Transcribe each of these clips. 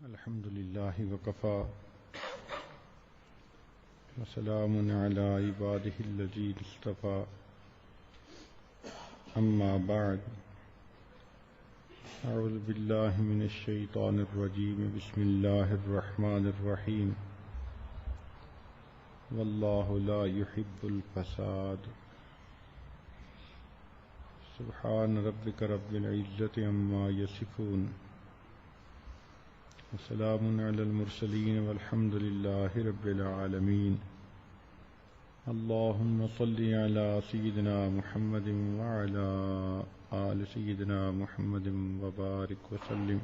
الحمد لله وكفى وسلام على عباده الذين اصطفى أما بعد أعوذ بالله من الشيطان الرجيم بسم الله الرحمن الرحيم والله لا يحب الفساد سبحان ربك رب العزة عما يصفون وسلام على المرسلين والحمد لله رب العالمين اللهم صل على سيدنا محمد وعلى آل سيدنا محمد وبارك وسلم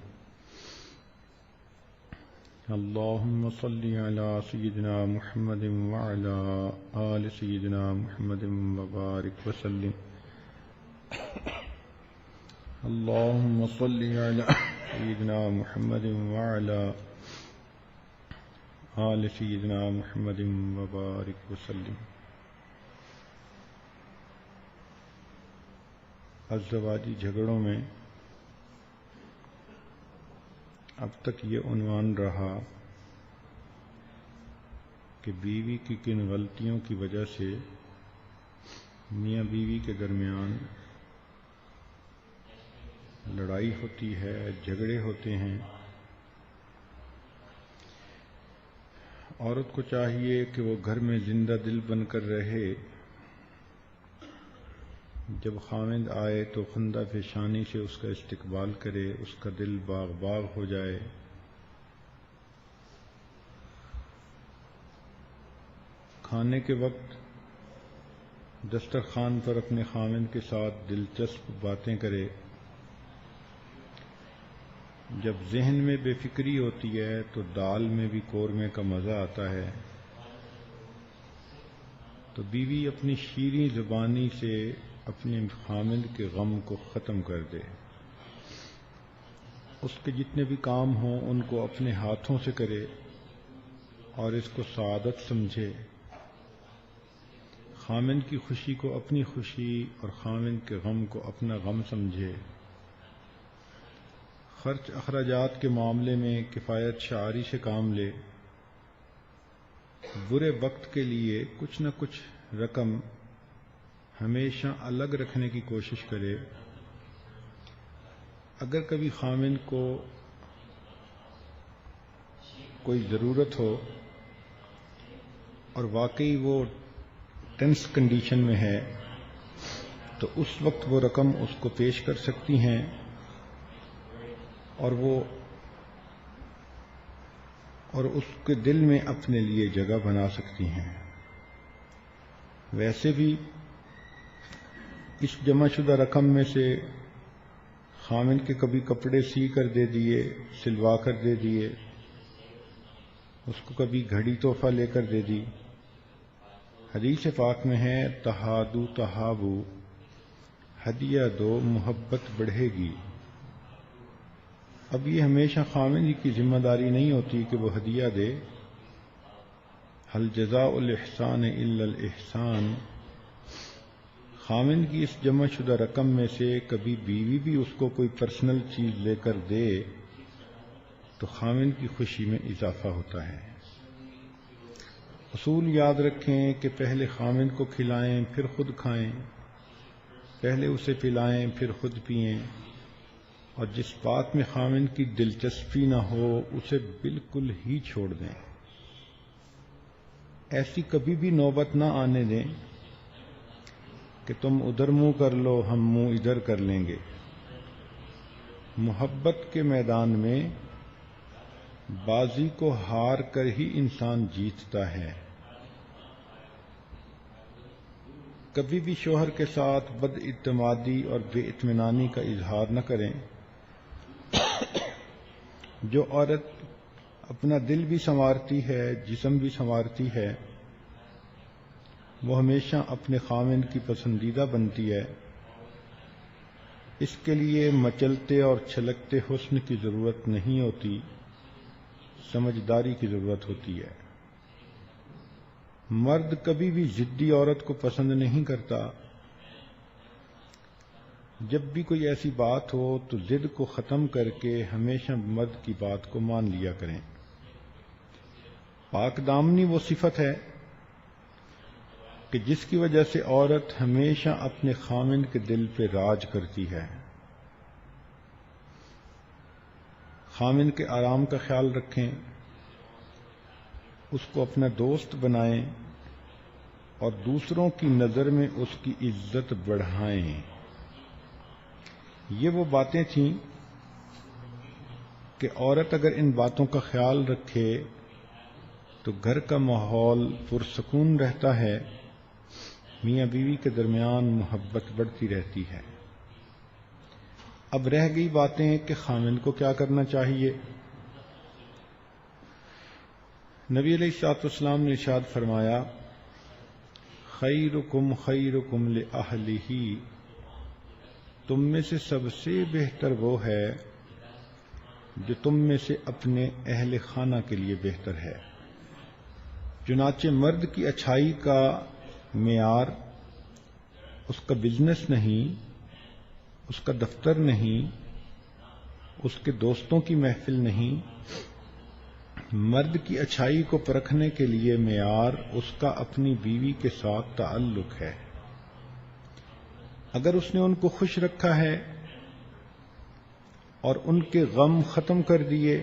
اللهم صل على سيدنا محمد وعلى آل سيدنا محمد وبارك وسلم اللهم صل على سيدنا محمد وعلى آل سيدنا محمد وبارك وسلم. ازدواجی جھگڑوں میں اب تک یہ عنوان رہا کہ بیوی کی کن غلطیوں کی وجہ سے میاں بیوی کے درمیان لڑائی ہوتی ہے، جھگڑے ہوتے ہیں. عورت کو چاہیے کہ وہ گھر میں زندہ دل بن کر رہے، جب خاوند آئے تو خندہ پیشانی سے اس کا استقبال کرے، اس کا دل باغ باغ ہو جائے. کھانے کے وقت دسترخوان پر اپنے خاوند کے ساتھ دلچسپ باتیں کرے. جب ذہن میں بے فکری ہوتی ہے تو دال میں بھی قورمے کا مزہ آتا ہے. تو بیوی اپنی شیریں زبانی سے اپنے خاوند کے غم کو ختم کر دے. اس کے جتنے بھی کام ہوں ان کو اپنے ہاتھوں سے کرے اور اس کو سعادت سمجھے. خاوند کی خوشی کو اپنی خوشی اور خاوند کے غم کو اپنا غم سمجھے. خرچ اخراجات کے معاملے میں کفایت شعاری سے کام لے. برے وقت کے لیے کچھ نہ کچھ رقم ہمیشہ الگ رکھنے کی کوشش کرے. اگر کبھی خاوند کو کوئی ضرورت ہو اور واقعی وہ ٹینس کنڈیشن میں ہے تو اس وقت وہ رقم اس کو پیش کر سکتی ہیں اور اس کے دل میں اپنے لیے جگہ بنا سکتی ہیں. ویسے بھی اس جمع شدہ رقم میں سے خاوند کے کبھی کپڑے سی کر دے دیے، سلوا کر دے دیے، اس کو کبھی گھڑی تحفہ لے کر دے دی. حدیث پاک میں ہے تہادو تہابو، ہدیہ دو محبت بڑھے گی. اب یہ ہمیشہ خاوند کی ذمہ داری نہیں ہوتی کہ وہ ہدیہ دے. هل جزاء الاحسان الا الاحسان. خاوند کی اس جمع شدہ رقم میں سے کبھی بیوی بھی اس کو کوئی پرسنل چیز لے کر دے تو خاوند کی خوشی میں اضافہ ہوتا ہے. اصول یاد رکھیں کہ پہلے خاوند کو کھلائیں پھر خود کھائیں، پہلے اسے پلائیں پھر خود پئیں، اور جس بات میں خاوند کی دلچسپی نہ ہو اسے بالکل ہی چھوڑ دیں. ایسی کبھی بھی نوبت نہ آنے دیں کہ تم ادھر منہ کر لو ہم منہ ادھر کر لیں گے. محبت کے میدان میں بازی کو ہار کر ہی انسان جیتتا ہے. کبھی بھی شوہر کے ساتھ بد اعتمادی اور بے اطمینانی کا اظہار نہ کریں. جو عورت اپنا دل بھی سنوارتی ہے، جسم بھی سنوارتی ہے، وہ ہمیشہ اپنے خاوند کی پسندیدہ بنتی ہے. اس کے لیے مچلتے اور چھلکتے حسن کی ضرورت نہیں ہوتی، سمجھداری کی ضرورت ہوتی ہے. مرد کبھی بھی ضدی عورت کو پسند نہیں کرتا. جب بھی کوئی ایسی بات ہو تو ضد کو ختم کر کے ہمیشہ مرد کی بات کو مان لیا کریں۔ پاک دامنی وہ صفت ہے کہ جس کی وجہ سے عورت ہمیشہ اپنے خامند کے دل پہ راج کرتی ہے۔ خامند کے آرام کا خیال رکھیں، اس کو اپنا دوست بنائیں اور دوسروں کی نظر میں اس کی عزت بڑھائیں۔ یہ وہ باتیں تھیں کہ عورت اگر ان باتوں کا خیال رکھے تو گھر کا ماحول پرسکون رہتا ہے، میاں بیوی کے درمیان محبت بڑھتی رہتی ہے۔ اب رہ گئی باتیں کہ خامند کو کیا کرنا چاہیے۔ نبی علیہ الصلوۃ والسلام نے ارشاد فرمایا، خیرکم خیرکم لأہلہ، تم میں سے سب سے بہتر وہ ہے جو تم میں سے اپنے اہل خانہ کے لیے بہتر ہے۔ چنانچہ مرد کی اچھائی کا معیار اس کا بزنس نہیں، اس کا دفتر نہیں، اس کے دوستوں کی محفل نہیں، مرد کی اچھائی کو پرکھنے کے لیے معیار اس کا اپنی بیوی کے ساتھ تعلق ہے۔ اگر اس نے ان کو خوش رکھا ہے اور ان کے غم ختم کر دیے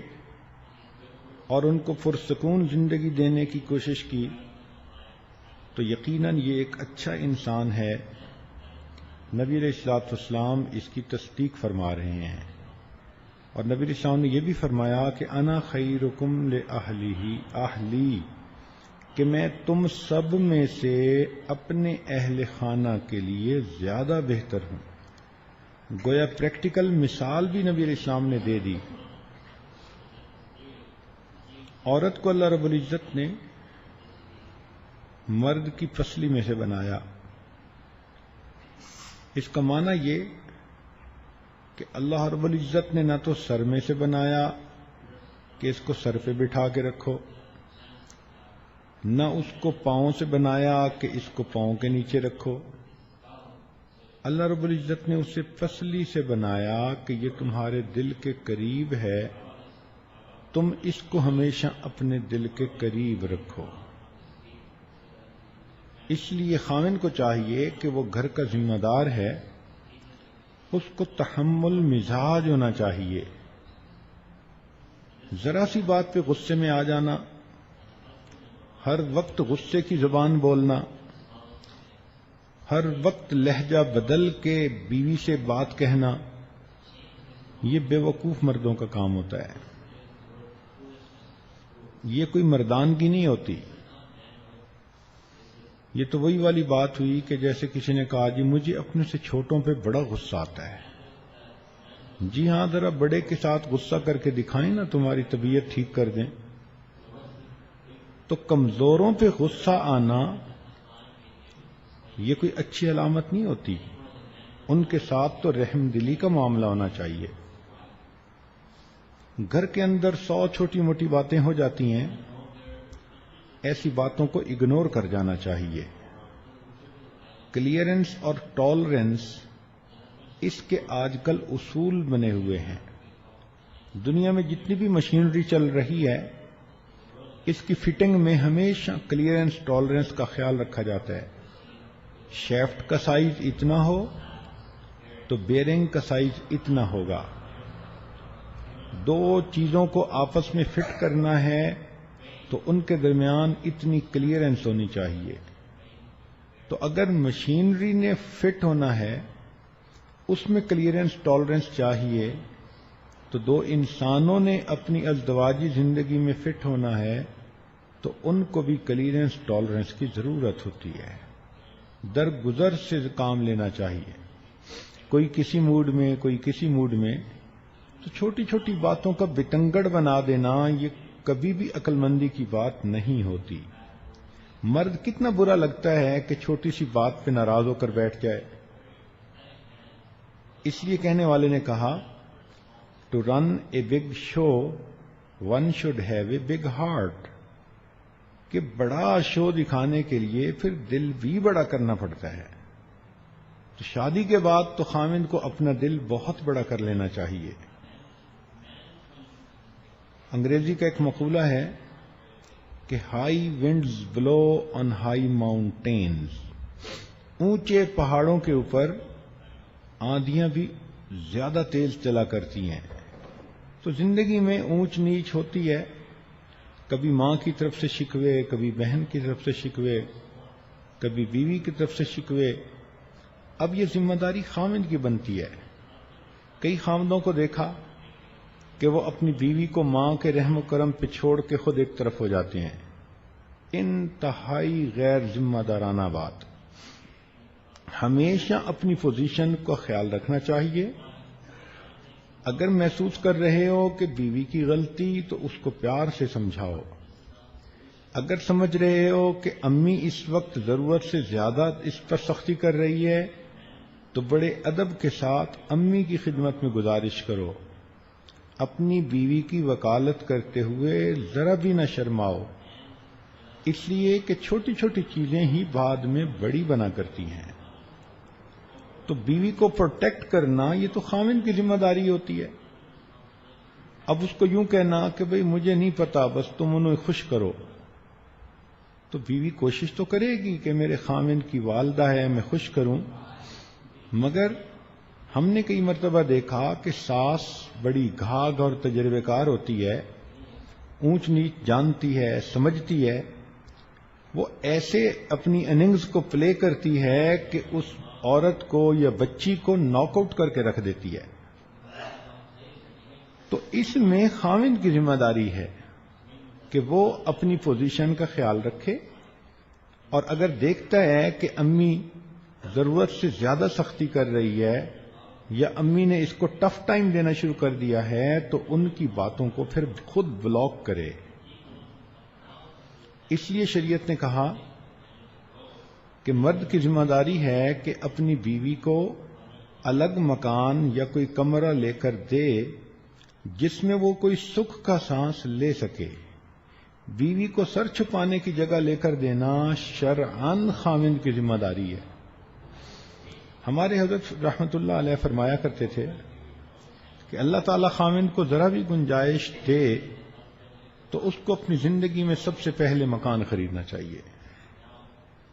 اور ان کو پرسکون زندگی دینے کی کوشش کی تو یقیناً یہ ایک اچھا انسان ہے۔ نبی علیہ الصلوۃ والسلام اس کی تصدیق فرما رہے ہیں، اور نبی علیہ السلام نے یہ بھی فرمایا کہ انا خیرکم لأہلی، کہ میں تم سب میں سے اپنے اہل خانہ کے لیے زیادہ بہتر ہوں۔ گویا پریکٹیکل مثال بھی نبی علیہ السلام نے دے دی۔ عورت کو اللہ رب العزت نے مرد کی پسلی میں سے بنایا۔ اس کا معنی یہ کہ اللہ رب العزت نے نہ تو سر میں سے بنایا کہ اس کو سر پہ بٹھا کے رکھو، نہ اس کو پاؤں سے بنایا کہ اس کو پاؤں کے نیچے رکھو۔ اللہ رب العزت نے اسے پسلی سے بنایا کہ یہ تمہارے دل کے قریب ہے، تم اس کو ہمیشہ اپنے دل کے قریب رکھو۔ اس لیے خاوند کو چاہیے کہ وہ گھر کا ذمہ دار ہے، اس کو تحمل مزاج ہونا چاہیے۔ ذرا سی بات پہ غصے میں آ جانا، ہر وقت غصے کی زبان بولنا، ہر وقت لہجہ بدل کے بیوی سے بات کہنا، یہ بے وقوف مردوں کا کام ہوتا ہے۔ یہ کوئی مردانگی نہیں ہوتی۔ یہ تو وہی والی بات ہوئی کہ جیسے کسی نے کہا جی مجھے اپنے سے چھوٹوں پہ بڑا غصہ آتا ہے۔ جی ہاں، ذرا بڑے کے ساتھ غصہ کر کے دکھائیں نا، تمہاری طبیعت ٹھیک کر دیں۔ تو کمزوروں پہ غصہ آنا یہ کوئی اچھی علامت نہیں ہوتی۔ ان کے ساتھ تو رحم دلی کا معاملہ ہونا چاہیے۔ گھر کے اندر 100 چھوٹی موٹی باتیں ہو جاتی ہیں، ایسی باتوں کو اگنور کر جانا چاہیے۔ کلیئرنس اور ٹالرنس اس کے آج کل اصول بنے ہوئے ہیں۔ دنیا میں جتنی بھی مشینری چل رہی ہے، اس کی فٹنگ میں ہمیشہ کلیئرنس ٹالرنس کا خیال رکھا جاتا ہے۔ شیفٹ کا سائز اتنا ہو تو بیرنگ کا سائز اتنا ہوگا۔ دو چیزوں کو آپس میں فٹ کرنا ہے تو ان کے درمیان اتنی کلیئرنس ہونی چاہیے۔ تو اگر مشینری نے فٹ ہونا ہے، اس میں کلیئرنس ٹالرنس چاہیے، تو دو انسانوں نے اپنی ازدواجی زندگی میں فٹ ہونا ہے تو ان کو بھی کلیئرنس ٹالرنس کی ضرورت ہوتی ہے۔ درگزر سے کام لینا چاہیے، کوئی کسی موڈ میں کوئی کسی موڈ میں، تو چھوٹی چھوٹی باتوں کا بتنگڑ بنا دینا یہ کبھی بھی عقل مندی کی بات نہیں ہوتی۔ مرد کتنا برا لگتا ہے کہ چھوٹی سی بات پہ ناراض ہو کر بیٹھ جائے۔ اس لیے کہنے والے نے کہا to run a big show one should have a big heart, کہ بڑا شو دکھانے کے لیے پھر دل بھی بڑا کرنا پڑتا ہے۔ تو شادی کے بعد تو خاوند کو اپنا دل بہت بڑا کر لینا چاہیے. انگریزی کا ایک مقولہ ہے کہ high winds blow on high mountains, اونچے پہاڑوں کے اوپر آندھیاں بھی زیادہ تیز چلا کرتی ہیں. تو زندگی میں اونچ نیچ ہوتی ہے، کبھی ماں کی طرف سے شکوے، کبھی بہن کی طرف سے شکوے، کبھی بیوی کی طرف سے شکوے. اب یہ ذمہ داری خاوند کی بنتی ہے. کئی خاوندوں کو دیکھا کہ وہ اپنی بیوی کو ماں کے رحم و کرم پہ چھوڑ کے خود ایک طرف ہو جاتے ہیں. انتہائی غیر ذمہ دارانہ بات. ہمیشہ اپنی پوزیشن کا خیال رکھنا چاہیے. اگر محسوس کر رہے ہو کہ بیوی کی غلطی تو اس کو پیار سے سمجھاؤ. اگر سمجھ رہے ہو کہ امی اس وقت ضرورت سے زیادہ اس پر سختی کر رہی ہے تو بڑے ادب کے ساتھ امی کی خدمت میں گزارش کرو. اپنی بیوی کی وکالت کرتے ہوئے ذرا بھی نہ شرماؤ، اس لیے کہ چھوٹی چھوٹی چیزیں ہی بعد میں بڑی بنا کرتی ہیں. تو بیوی کو پروٹیکٹ کرنا یہ تو خاوند کی ذمہ داری ہوتی ہے. اب اس کو یوں کہنا کہ بھئی مجھے نہیں پتا، بس تم انہیں خوش کرو، تو بیوی کوشش تو کرے گی کہ میرے خاوند کی والدہ ہے میں خوش کروں. مگر ہم نے کئی مرتبہ دیکھا کہ ساس بڑی گھاگ اور تجربے کار ہوتی ہے، اونچ نیچ جانتی ہے، سمجھتی ہے. وہ ایسے اپنی اننگز کو پلے کرتی ہے کہ اس عورت کو یا بچی کو ناک آؤٹ کر کے رکھ دیتی ہے. تو اس میں خاوند کی ذمہ داری ہے کہ وہ اپنی پوزیشن کا خیال رکھے، اور اگر دیکھتا ہے کہ امی ضرورت سے زیادہ سختی کر رہی ہے یا امی نے اس کو ٹف ٹائم دینا شروع کر دیا ہے تو ان کی باتوں کو پھر خود بلاک کرے. اس لیے شریعت نے کہا کہ مرد کی ذمہ داری ہے کہ اپنی بیوی کو الگ مکان یا کوئی کمرہ لے کر دے جس میں وہ کوئی سکھ کا سانس لے سکے. بیوی کو سر چھپانے کی جگہ لے کر دینا شرعاً خاوند کی ذمہ داری ہے. ہمارے حضرت رحمت اللہ علیہ فرمایا کرتے تھے کہ اللہ تعالی خاوند کو ذرا بھی گنجائش دے تو اس کو اپنی زندگی میں سب سے پہلے مکان خریدنا چاہیے.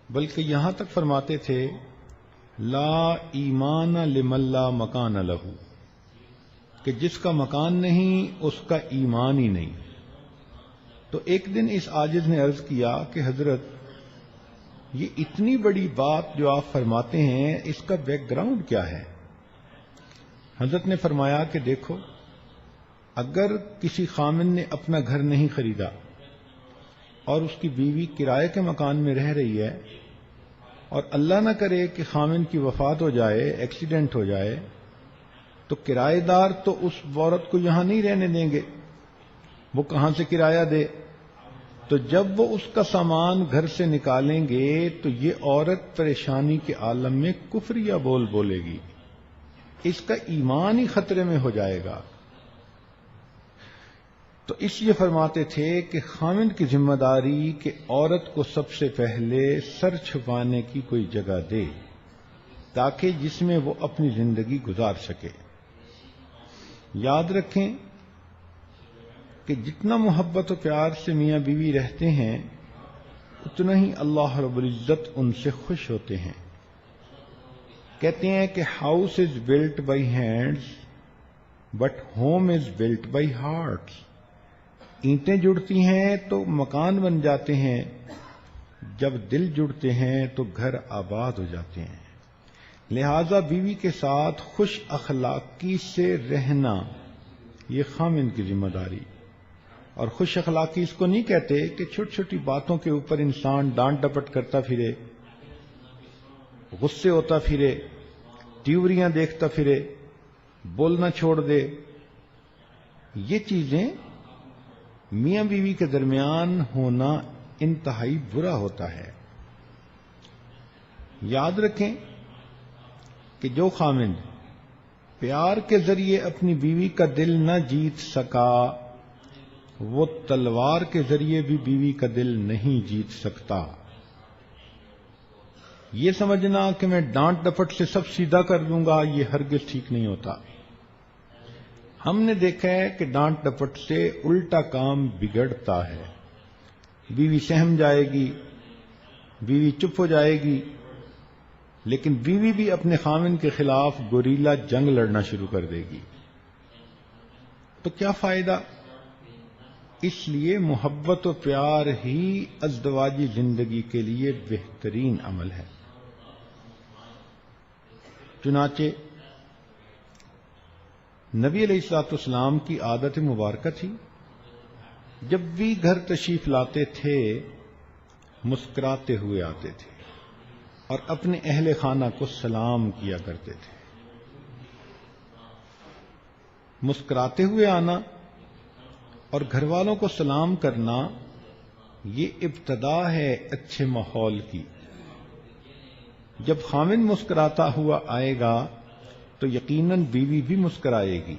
بلکہ یہاں تک فرماتے تھے لا ایمان لمن لا مکان لہو، کہ جس کا مکان نہیں اس کا ایمان ہی نہیں. تو ایک دن اس عاجز نے عرض کیا کہ حضرت یہ اتنی بڑی بات جو آپ فرماتے ہیں اس کا بیک گراؤنڈ کیا ہے؟ حضرت نے فرمایا کہ دیکھو، اگر کسی خاوند نے اپنا گھر نہیں خریدا اور اس کی بیوی کرائے کے مکان میں رہ رہی ہے اور اللہ نہ کرے کہ خاوند کی وفات ہو جائے، ایکسیڈنٹ ہو جائے، تو کرائے دار تو اس عورت کو یہاں نہیں رہنے دیں گے، وہ کہاں سے کرایہ دے؟ تو جب وہ اس کا سامان گھر سے نکالیں گے تو یہ عورت پریشانی کے عالم میں کفریہ بول بولے گی، اس کا ایمان ہی خطرے میں ہو جائے گا. تو اس لیے فرماتے تھے کہ خاوند کی ذمہ داری کہ عورت کو سب سے پہلے سر چھپانے کی کوئی جگہ دے تاکہ جس میں وہ اپنی زندگی گزار سکے. یاد رکھیں کہ جتنا محبت و پیار سے میاں بیوی رہتے ہیں اتنا ہی اللہ رب العزت ان سے خوش ہوتے ہیں. کہتے ہیں کہ house is built by hands but home is built by hearts. اینٹیں جڑتی ہیں تو مکان بن جاتے ہیں، جب دل جڑتے ہیں تو گھر آباد ہو جاتے ہیں. لہذا بیوی کے ساتھ خوش اخلاقی سے رہنا یہ خاوند کی ذمہ داری. اور خوش اخلاقی اس کو نہیں کہتے کہ چھوٹی چھوٹی باتوں کے اوپر انسان ڈانٹ ڈپٹ کرتا پھرے، غصے ہوتا پھرے، تیوریاں دیکھتا پھرے، بولنا چھوڑ دے. یہ چیزیں میاں بیوی کے درمیان ہونا انتہائی برا ہوتا ہے. یاد رکھیں کہ جو خاوند پیار کے ذریعے اپنی بیوی کا دل نہ جیت سکا وہ تلوار کے ذریعے بھی بیوی کا دل نہیں جیت سکتا. یہ سمجھنا کہ میں ڈانٹ ڈپٹ سے سب سیدھا کر دوں گا، یہ ہرگز ٹھیک نہیں ہوتا۔ ہم نے دیکھا ہے کہ ڈانٹ ڈپٹ سے الٹا کام بگڑتا ہے، بیوی سہم جائے گی، بیوی چپ ہو جائے گی، لیکن بیوی بھی اپنے خامن کے خلاف گوریلا جنگ لڑنا شروع کر دے گی۔ تو کیا فائدہ؟ اس لیے محبت و پیار ہی ازدواجی زندگی کے لیے بہترین عمل ہے۔ چنانچہ نبی علیہ الصلوۃ والسلام کی عادت مبارکہ تھی، جب بھی گھر تشریف لاتے تھے مسکراتے ہوئے آتے تھے اور اپنے اہل خانہ کو سلام کیا کرتے تھے۔ مسکراتے ہوئے آنا اور گھر والوں کو سلام کرنا یہ ابتدا ہے اچھے ماحول کی۔ جب خامن مسکراتا ہوا آئے گا تو یقیناً بیوی بھی مسکرائے گی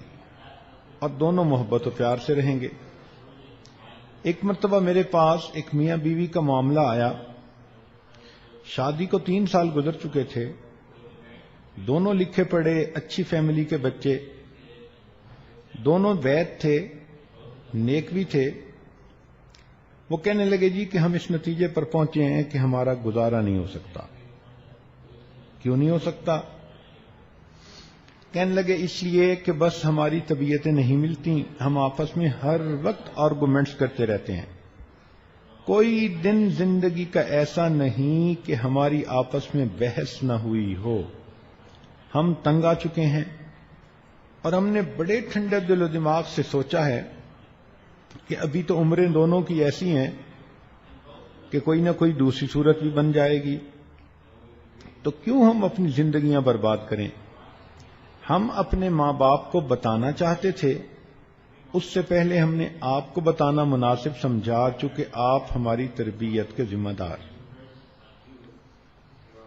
اور دونوں محبت و پیار سے رہیں گے۔ ایک مرتبہ میرے پاس ایک میاں بیوی کا معاملہ آیا۔ شادی کو 3 سال گزر چکے تھے، دونوں لکھے پڑھے اچھی فیملی کے بچے، دونوں وید تھے، نیک بھی تھے۔ وہ کہنے لگے جی کہ ہم اس نتیجے پر پہنچے ہیں کہ ہمارا گزارا نہیں ہو سکتا۔ کیوں نہیں ہو سکتا؟ کہنے لگے اس لیے کہ بس ہماری طبیعتیں نہیں ملتی، ہم آپس میں ہر وقت آرگومنٹس کرتے رہتے ہیں، کوئی دن زندگی کا ایسا نہیں کہ ہماری آپس میں بحث نہ ہوئی ہو، ہم تنگ آ چکے ہیں۔ اور ہم نے بڑے ٹھنڈے دل و دماغ سے سوچا ہے کہ ابھی تو عمریں دونوں کی ایسی ہیں کہ کوئی نہ کوئی دوسری صورت بھی بن جائے گی، تو کیوں ہم اپنی زندگیاں برباد کریں؟ ہم اپنے ماں باپ کو بتانا چاہتے تھے، اس سے پہلے ہم نے آپ کو بتانا مناسب سمجھا، چونکہ آپ ہماری تربیت کے ذمہ دار۔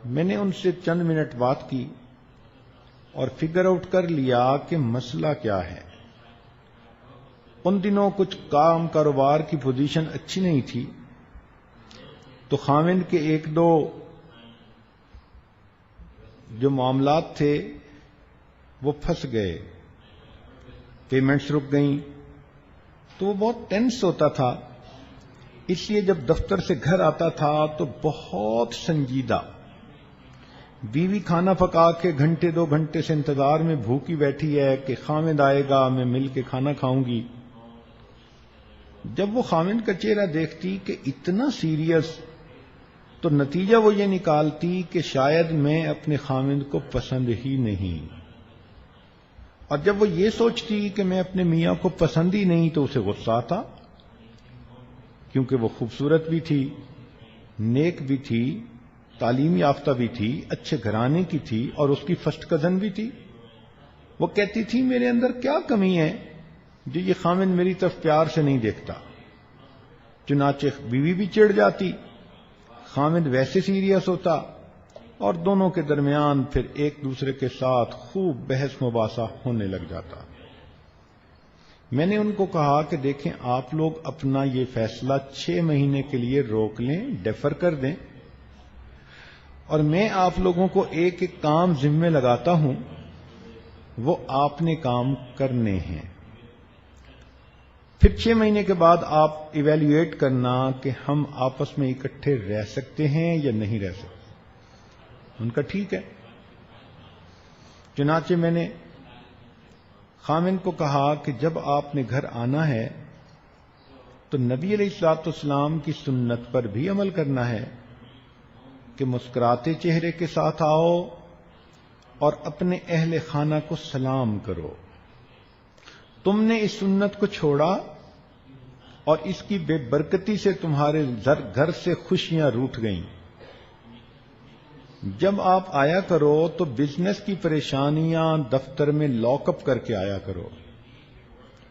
میں نے ان سے چند منٹ بات کی اور فگر آؤٹ کر لیا کہ مسئلہ کیا ہے۔ ان دنوں کچھ کاروبار کی پوزیشن اچھی نہیں تھی، تو خامن کے 1-2 جو معاملات تھے وہ پھنس گئے، پیمنٹس رک گئیں، تو وہ بہت ٹینس ہوتا تھا۔ اس لیے جب دفتر سے گھر آتا تھا تو بہت سنجیدہ، بیوی کھانا پکا کے 1-2 گھنٹے سے انتظار میں بھوکی بیٹھی ہے کہ خامد آئے گا، میں مل کے کھانا کھاؤں گی۔ جب وہ خامد کا چہرہ دیکھتی کہ اتنا سیریس، تو نتیجہ وہ یہ نکالتی کہ شاید میں اپنے خامد کو پسند ہی نہیں، اور جب وہ یہ سوچتی کہ میں اپنے میاں کو پسند ہی نہیں تو اسے غصہ آتا، کیونکہ وہ خوبصورت بھی تھی، نیک بھی تھی، تعلیم یافتہ بھی تھی، اچھے گھرانے کی تھی اور اس کی فرسٹ کزن بھی تھی۔ وہ کہتی تھی میرے اندر کیا کمی ہے جو یہ خامن میری طرف پیار سے نہیں دیکھتا۔ چنانچہ بیوی بھی چڑ جاتی، خامد ویسے سیریس ہوتا، اور دونوں کے درمیان پھر ایک دوسرے کے ساتھ خوب بحث مباحثہ ہونے لگ جاتا۔ میں نے ان کو کہا کہ دیکھیں آپ لوگ اپنا یہ فیصلہ 6 مہینے کے لیے روک لیں، ڈیفر کر دیں، اور میں آپ لوگوں کو ایک کام ذمہ لگاتا ہوں، وہ آپ نے کام کرنے ہیں۔ پھر 6 مہینے کے بعد آپ ایویلیویٹ کرنا کہ ہم آپس میں اکٹھے رہ سکتے ہیں یا نہیں رہ سکتے۔ ان کا ٹھیک ہے۔ چنانچہ میں نے خامن کو کہا کہ جب آپ نے گھر آنا ہے تو نبی علیہ الصلوۃ والسلام کی سنت پر بھی عمل کرنا ہے کہ مسکراتے چہرے کے ساتھ آؤ اور اپنے اہل خانہ کو سلام کرو۔ تم نے اس سنت کو چھوڑا اور اس کی بے برکتی سے تمہارے گھر سے خوشیاں روٹھ گئیں۔ جب آپ آیا کرو تو بزنس کی پریشانیاں دفتر میں لاک اپ کر کے آیا کرو۔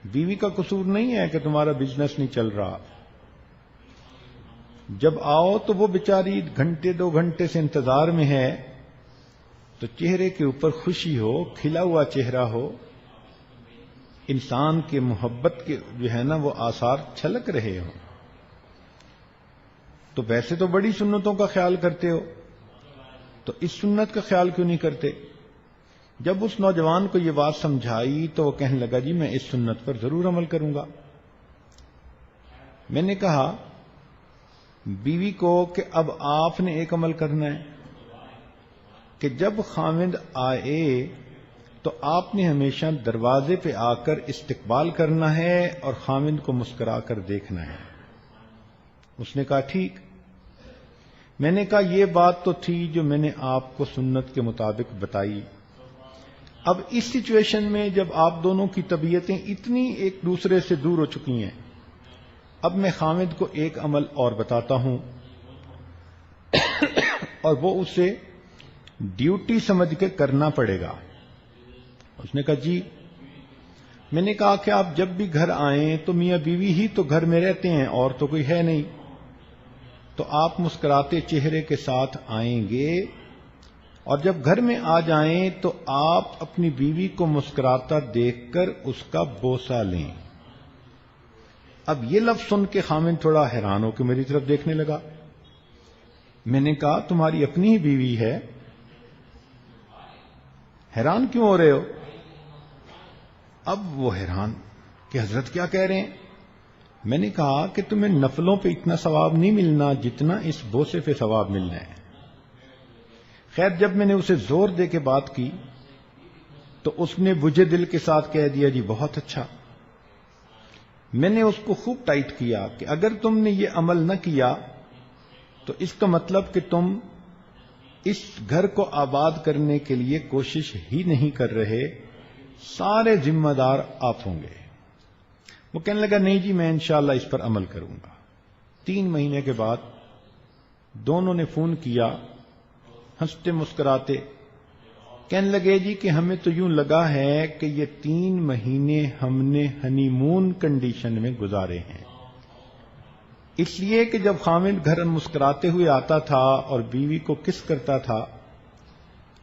بیوی کا قصور نہیں ہے کہ تمہارا بزنس نہیں چل رہا۔ جب آؤ تو وہ بیچاری 1-2 گھنٹے سے انتظار میں ہے، تو چہرے کے اوپر خوشی ہو، کھلا ہوا چہرہ ہو، انسان کے محبت کے جو ہے نا وہ آثار چھلک رہے ہوں۔ تو ویسے تو بڑی سنتوں کا خیال کرتے ہو، تو اس سنت کا خیال کیوں نہیں کرتے؟ جب اس نوجوان کو یہ بات سمجھائی تو وہ کہنے لگا جی میں اس سنت پر ضرور عمل کروں گا۔ میں نے کہا بیوی کو کہ اب آپ نے ایک عمل کرنا ہے کہ جب خاوند آئے تو آپ نے ہمیشہ دروازے پہ آ کر استقبال کرنا ہے اور خاوند کو مسکرا کر دیکھنا ہے۔ اس نے کہا ٹھیک۔ میں نے کہا یہ بات تو تھی جو میں نے آپ کو سنت کے مطابق بتائی، اب اس سچویشن میں جب آپ دونوں کی طبیعتیں اتنی ایک دوسرے سے دور ہو چکی ہیں، اب میں خاوند کو ایک عمل اور بتاتا ہوں اور وہ اسے ڈیوٹی سمجھ کے کرنا پڑے گا۔ اس نے کہا جی۔ میں نے کہا کہ آپ جب بھی گھر آئیں تو میاں بیوی ہی تو گھر میں رہتے ہیں اور تو کوئی ہے نہیں، تو آپ مسکراتے چہرے کے ساتھ آئیں گے اور جب گھر میں آ جائیں تو آپ اپنی بیوی کو مسکراتا دیکھ کر اس کا بوسہ لیں۔ اب یہ لفظ سن کے خاوند تھوڑا حیران ہو کے میری طرف دیکھنے لگا۔ میں نے کہا تمہاری اپنی ہی بیوی ہے، حیران کیوں ہو رہے ہو؟ اب وہ حیران کہ حضرت کیا کہہ رہے ہیں؟ میں نے کہا کہ تمہیں نفلوں پہ اتنا ثواب نہیں ملنا جتنا اس بوسے پہ ثواب ملنا ہے۔ خیر جب میں نے اسے زور دے کے بات کی تو اس نے بجھے دل کے ساتھ کہہ دیا جی بہت اچھا۔ میں نے اس کو خوب ٹائٹ کیا کہ اگر تم نے یہ عمل نہ کیا تو اس کا مطلب کہ تم اس گھر کو آباد کرنے کے لیے کوشش ہی نہیں کر رہے، سارے ذمہ دار آپ ہوں گے۔ وہ کہنے لگا نہیں جی میں انشاءاللہ اس پر عمل کروں گا۔ 3 مہینے کے بعد دونوں نے فون کیا، ہنستے مسکراتے کہنے لگے جی کہ ہمیں تو یوں لگا ہے کہ یہ 3 مہینے ہم نے ہنی مون کنڈیشن میں گزارے ہیں، اس لیے کہ جب خاوند گھر مسکراتے ہوئے آتا تھا اور بیوی کو کس کرتا تھا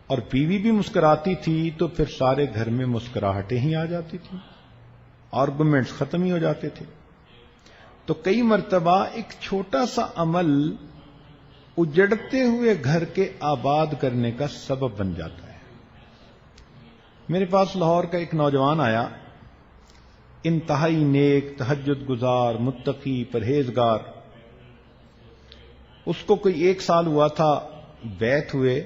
اور بیوی بھی مسکراتی تھی تو پھر سارے گھر میں مسکراہٹیں ہی آ جاتی تھیں، آرگومنٹس ختم ہی ہو جاتے تھے۔ تو کئی مرتبہ ایک چھوٹا سا عمل اجڑتے ہوئے گھر کے آباد کرنے کا سبب بن جاتا ہے۔ میرے پاس لاہور کا ایک نوجوان آیا، انتہائی نیک، تہجد گزار، متقی، پرہیزگار۔ اس کو کوئی 1 سال ہوا تھا بیعت ہوئے،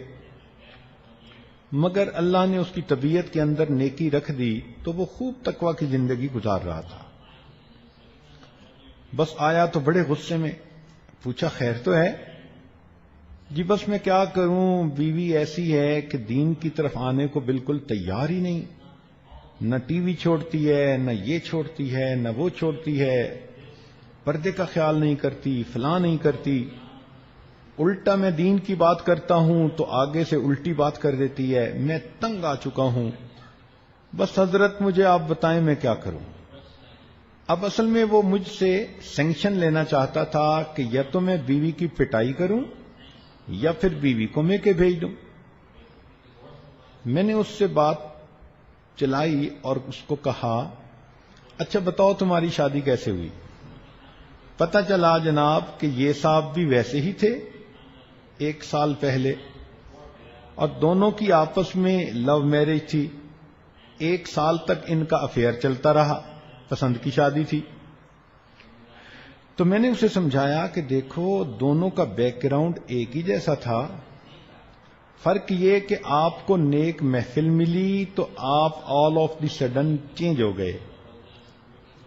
مگر اللہ نے اس کی طبیعت کے اندر نیکی رکھ دی تو وہ خوب تقوی کی زندگی گزار رہا تھا۔ بس آیا تو بڑے غصے میں، پوچھا خیر تو ہے؟ جی بس میں کیا کروں، بیوی ایسی ہے کہ دین کی طرف آنے کو بالکل تیار ہی نہیں، نہ ٹی وی چھوڑتی ہے، نہ یہ چھوڑتی ہے، نہ وہ چھوڑتی ہے، پردے کا خیال نہیں کرتی، فلاں نہیں کرتی، الٹا میں دین کی بات کرتا ہوں تو آگے سے الٹی بات کر دیتی ہے، میں تنگ آ چکا ہوں، بس حضرت مجھے آپ بتائیں میں کیا کروں۔ اب اصل میں وہ مجھ سے سینکشن لینا چاہتا تھا کہ یا تو میں بیوی کی پٹائی کروں یا پھر بیوی کو میں کے بھیج دوں۔ میں نے اس سے بات چلائی اور اس کو کہا اچھا بتاؤ تمہاری شادی کیسے ہوئی؟ پتہ چلا جناب کہ یہ صاحب بھی ویسے ہی تھے 1 سال پہلے، اور دونوں کی آپس میں لو میرج تھی، 1 سال تک ان کا افیئر چلتا رہا، پسند کی شادی تھی۔ تو میں نے اسے سمجھایا کہ دیکھو دونوں کا بیک گراؤنڈ ایک ہی جیسا تھا، فرق یہ کہ آپ کو نیک محفل ملی تو آپ all of the sudden change ہو گئے،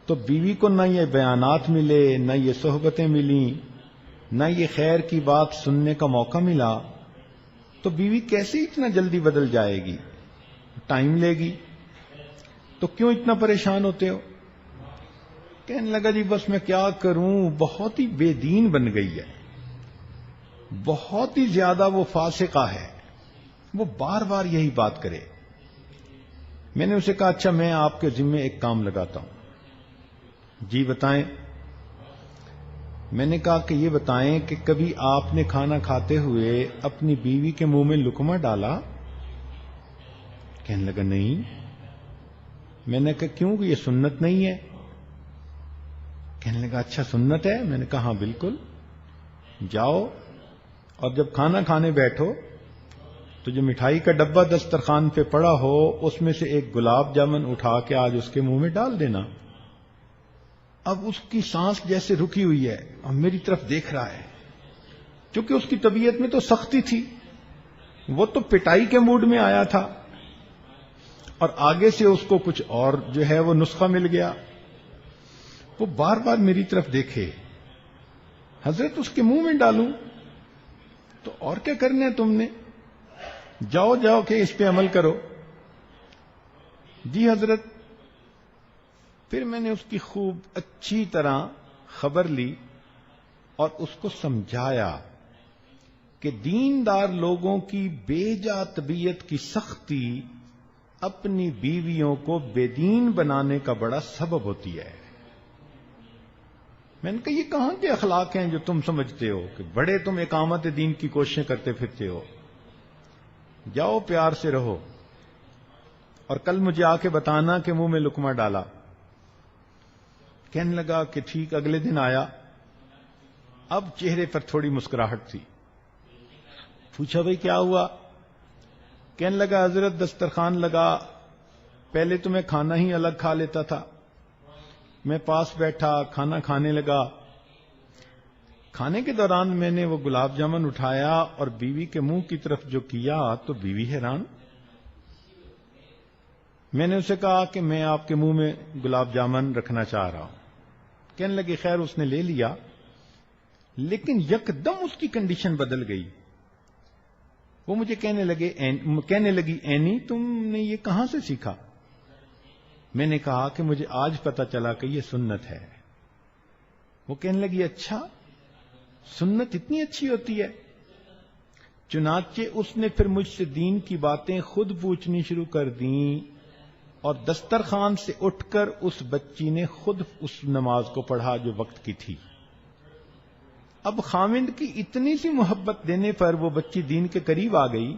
تو بیوی کو نہ یہ بیانات ملے، نہ یہ صحبتیں ملیں، نہ یہ خیر کی بات سننے کا موقع ملا، تو بیوی کیسے اتنا جلدی بدل جائے گی؟ ٹائم لے گی، تو کیوں اتنا پریشان ہوتے ہو؟ کہنے لگا جی بس میں کیا کروں، بہت ہی بے دین بن گئی ہے، بہت ہی زیادہ وہ فاسقہ ہے، وہ بار بار یہی بات کرے۔ میں نے اسے کہا اچھا میں آپ کے ذمے ایک کام لگاتا ہوں۔ جی بتائیں۔ میں نے کہا کہ یہ بتائیں کہ کبھی آپ نے کھانا کھاتے ہوئے اپنی بیوی کے منہ میں لقمہ ڈالا؟ کہنے لگا نہیں۔ میں نے کہا کیوں، یہ سنت نہیں ہے؟ کہنے لگا اچھا سنت ہے؟ میں نے کہا ہاں بالکل۔ جاؤ اور جب کھانا کھانے بیٹھو تو جو مٹھائی کا ڈبہ دسترخوان پہ پڑا ہو اس میں سے ایک گلاب جامن اٹھا کے آج اس کے منہ میں ڈال دینا. اب اس کی سانس جیسے رکی ہوئی ہے اور میری طرف دیکھ رہا ہے. چونکہ اس کی طبیعت میں تو سختی تھی, وہ تو پٹائی کے موڈ میں آیا تھا, اور آگے سے اس کو کچھ اور جو ہے وہ نسخہ مل گیا. وہ بار بار میری طرف دیکھے, حضرت اس کے منہ میں ڈالوں تو اور کیا کرنا ہے تم نے, جاؤ جاؤ کہ اس پہ عمل کرو. جی حضرت. پھر میں نے اس کی خوب اچھی طرح خبر لی اور اس کو سمجھایا کہ دیندار لوگوں کی بے جا طبیعت کی سختی اپنی بیویوں کو بے دین بنانے کا بڑا سبب ہوتی ہے. میں نے کہا یہ کہاں کے اخلاق ہیں جو تم سمجھتے ہو کہ بڑے تم اقامت دین کی کوششیں کرتے پھرتے ہو. جاؤ پیار سے رہو, اور کل مجھے آ کے بتانا کہ منہ میں لقمہ ڈالا. کہنے لگا کہ ٹھیک. اگلے دن آیا, اب چہرے پر تھوڑی مسکراہٹ تھی. پوچھا بھائی کیا ہوا؟ کہنے لگا حضرت دسترخوان لگا, پہلے تو میں کھانا ہی الگ کھا لیتا تھا, میں پاس بیٹھا کھانا کھانے لگا. کھانے کے دوران میں نے وہ گلاب جامن اٹھایا اور بیوی کے منہ کی طرف جو کیا تو بیوی حیران. میں نے اسے کہا کہ میں آپ کے منہ میں گلاب جامن رکھنا چاہ رہا ہوں. کہنے لگی خیر اس نے لے لیا, لیکن یکدم اس کی کنڈیشن بدل گئی. وہ مجھے کہنے لگی اینی تم نے یہ کہاں سے سیکھا؟ میں نے کہا کہ مجھے آج پتا چلا کہ یہ سنت ہے. وہ کہنے لگی اچھا, سنت اتنی اچھی ہوتی ہے؟ چنانچہ اس نے پھر مجھ سے دین کی باتیں خود پوچھنی شروع کر دیں, اور دسترخوان سے اٹھ کر اس بچی نے خود اس نماز کو پڑھا جو وقت کی تھی. اب خاوند کی اتنی سی محبت دینے پر وہ بچی دین کے قریب آ گئی,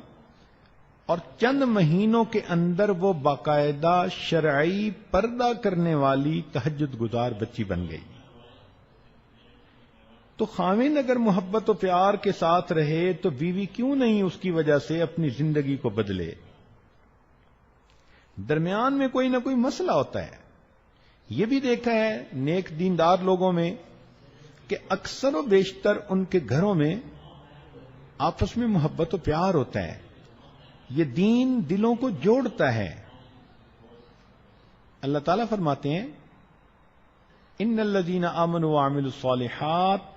اور چند مہینوں کے اندر وہ باقاعدہ شرعی پردہ کرنے والی تہجد گزار بچی بن گئی. تو خاوند اگر محبت و پیار کے ساتھ رہے تو بیوی کیوں نہیں اس کی وجہ سے اپنی زندگی کو بدلے؟ درمیان میں کوئی نہ کوئی مسئلہ ہوتا ہے. یہ بھی دیکھا ہے نیک دیندار لوگوں میں کہ اکثر و بیشتر ان کے گھروں میں آپس میں محبت و پیار ہوتا ہے. یہ دین دلوں کو جوڑتا ہے. اللہ تعالیٰ فرماتے ہیں ان الذین آمنوا وعملوا الصالحات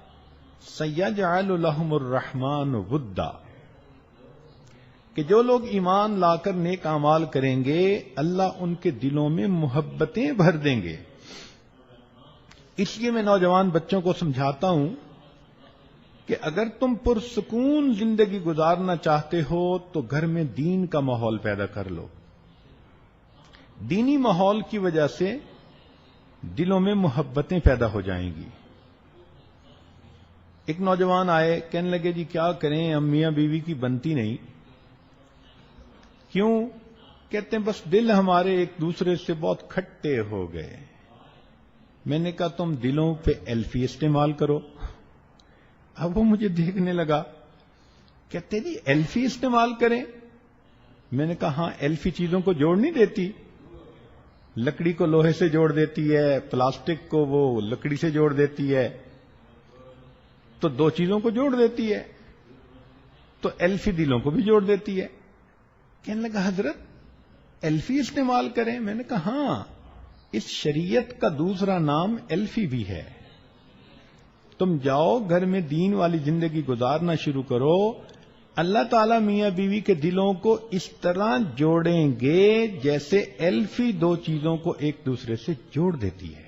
سیجعل لهم الرحمن ودا, کہ جو لوگ ایمان لا کر نیک اعمال کریں گے اللہ ان کے دلوں میں محبتیں بھر دیں گے. اس لیے میں نوجوان بچوں کو سمجھاتا ہوں کہ اگر تم پرسکون زندگی گزارنا چاہتے ہو تو گھر میں دین کا ماحول پیدا کر لو. دینی ماحول کی وجہ سے دلوں میں محبتیں پیدا ہو جائیں گی. ایک نوجوان آئے, کہنے لگے جی کیا کریں, ہم میاں بیوی کی بنتی نہیں. کیوں؟ کہتے ہیں بس دل ہمارے ایک دوسرے سے بہت کھٹے ہو گئے. میں نے کہا تم دلوں پہ ایلفی استعمال کرو. اب وہ مجھے دیکھنے لگا, کہتے جی ایلفی استعمال کریں؟ میں نے کہا ہاں, ایلفی چیزوں کو جوڑ نہیں دیتی, لکڑی کو لوہے سے جوڑ دیتی ہے, پلاسٹک کو وہ لکڑی سے جوڑ دیتی ہے, تو دو چیزوں کو جوڑ دیتی ہے, تو ایلفی دلوں کو بھی جوڑ دیتی ہے. کہنے لگا حضرت ایلفی استعمال کریں؟ میں نے کہا ہاں, اس شریعت کا دوسرا نام ایلفی بھی ہے. تم جاؤ گھر میں دین والی زندگی گزارنا شروع کرو, اللہ تعالیٰ میاں بیوی کے دلوں کو اس طرح جوڑیں گے جیسے ایلفی دو چیزوں کو ایک دوسرے سے جوڑ دیتی ہے.